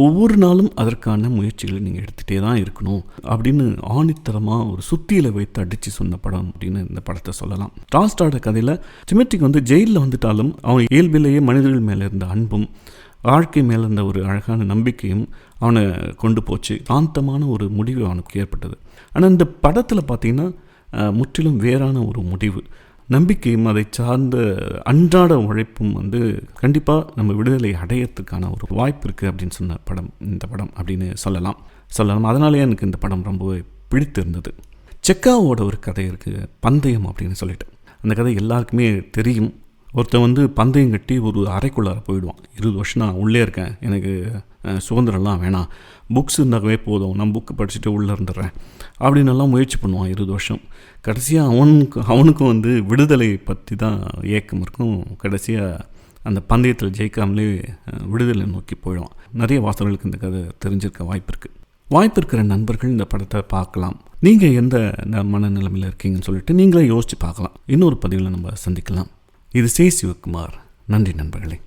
ஒவ்வொரு நாளும் அதற்கான முயற்சிகளை நீங்கள் எடுத்துகிட்டே தான் இருக்கணும் அப்படின்னு ஆணித்தரமாக ஒரு சுத்தியில் வைத்து அடித்து சொன்ன படம் அப்படின்னு இந்த படத்தை சொல்லலாம். டால்ஸ்டாயோட கதையில் டிமோத்திக்கு வந்து ஜெயிலில் வந்துட்டாலும் அவன் இயல்பிலேயே மனிதர்கள் மேலே இருந்த அன்பும் வாழ்க்கை மேலே இருந்த ஒரு அழகான நம்பிக்கையும் அவனை கொண்டு போச்சு. சாந்தமான ஒரு முடிவு அவனுக்கு ஏற்பட்டது. ஆனால் இந்த படத்தில் பார்த்திங்கன்னா முற்றிலும் வேறான ஒரு முடிவு. நம்பிக்கையும் அதை சார்ந்த அன்றாட உழைப்பும் வந்து கண்டிப்பாக நம்ம விடுதலை அடையிறதுக்கான ஒரு வாய்ப்பு இருக்குது அப்படின்னு சொன்ன படம் இந்த படம் அப்படின்னு சொல்லலாம். அதனாலே எனக்கு இந்த படம் ரொம்ப பிடித்து இருந்தது. செக்காவோட ஒரு கதை இருக்குது, பந்தயம் அப்படின்னு சொல்லிட்டு. அந்த கதை எல்லாருக்குமே தெரியும். ஒருத்தன் வந்து பந்தயம் கட்டி ஒரு அறைக்குள்ளார போயிடுவான். 20 வருஷம் நான் உள்ளே இருக்கேன், எனக்கு சுதந்திரம்லாம் வேணாம், புக்ஸ் இருந்தாகவே போதும், நான் புக்கு படிச்சுட்டு உள்ளே இருந்துடுறேன் அப்படின்னெல்லாம் முயற்சி பண்ணுவான் 20 வருஷம். கடைசியாக அவனுக்கும் வந்து விடுதலை பற்றி தான் ஏக்கம் இருக்கும். கடைசியாக அந்த பந்தயத்தில் ஜெயிக்காமலே விடுதலை நோக்கி போயிடுவான். நிறைய வாசகர்களுக்கு இந்த கதை தெரிஞ்சிருக்க வாய்ப்பு இருக்கிற நண்பர்கள் இந்த படத்தை பார்க்கலாம். நீங்கள் எந்த மனநிலைமையில் இருக்கீங்கன்னு சொல்லிட்டு நீங்களே யோசித்து பார்க்கலாம். இன்னொரு பதிவில் நம்ம சந்திக்கலாம். இது சிவகுமார். நன்றி நண்பர்களே.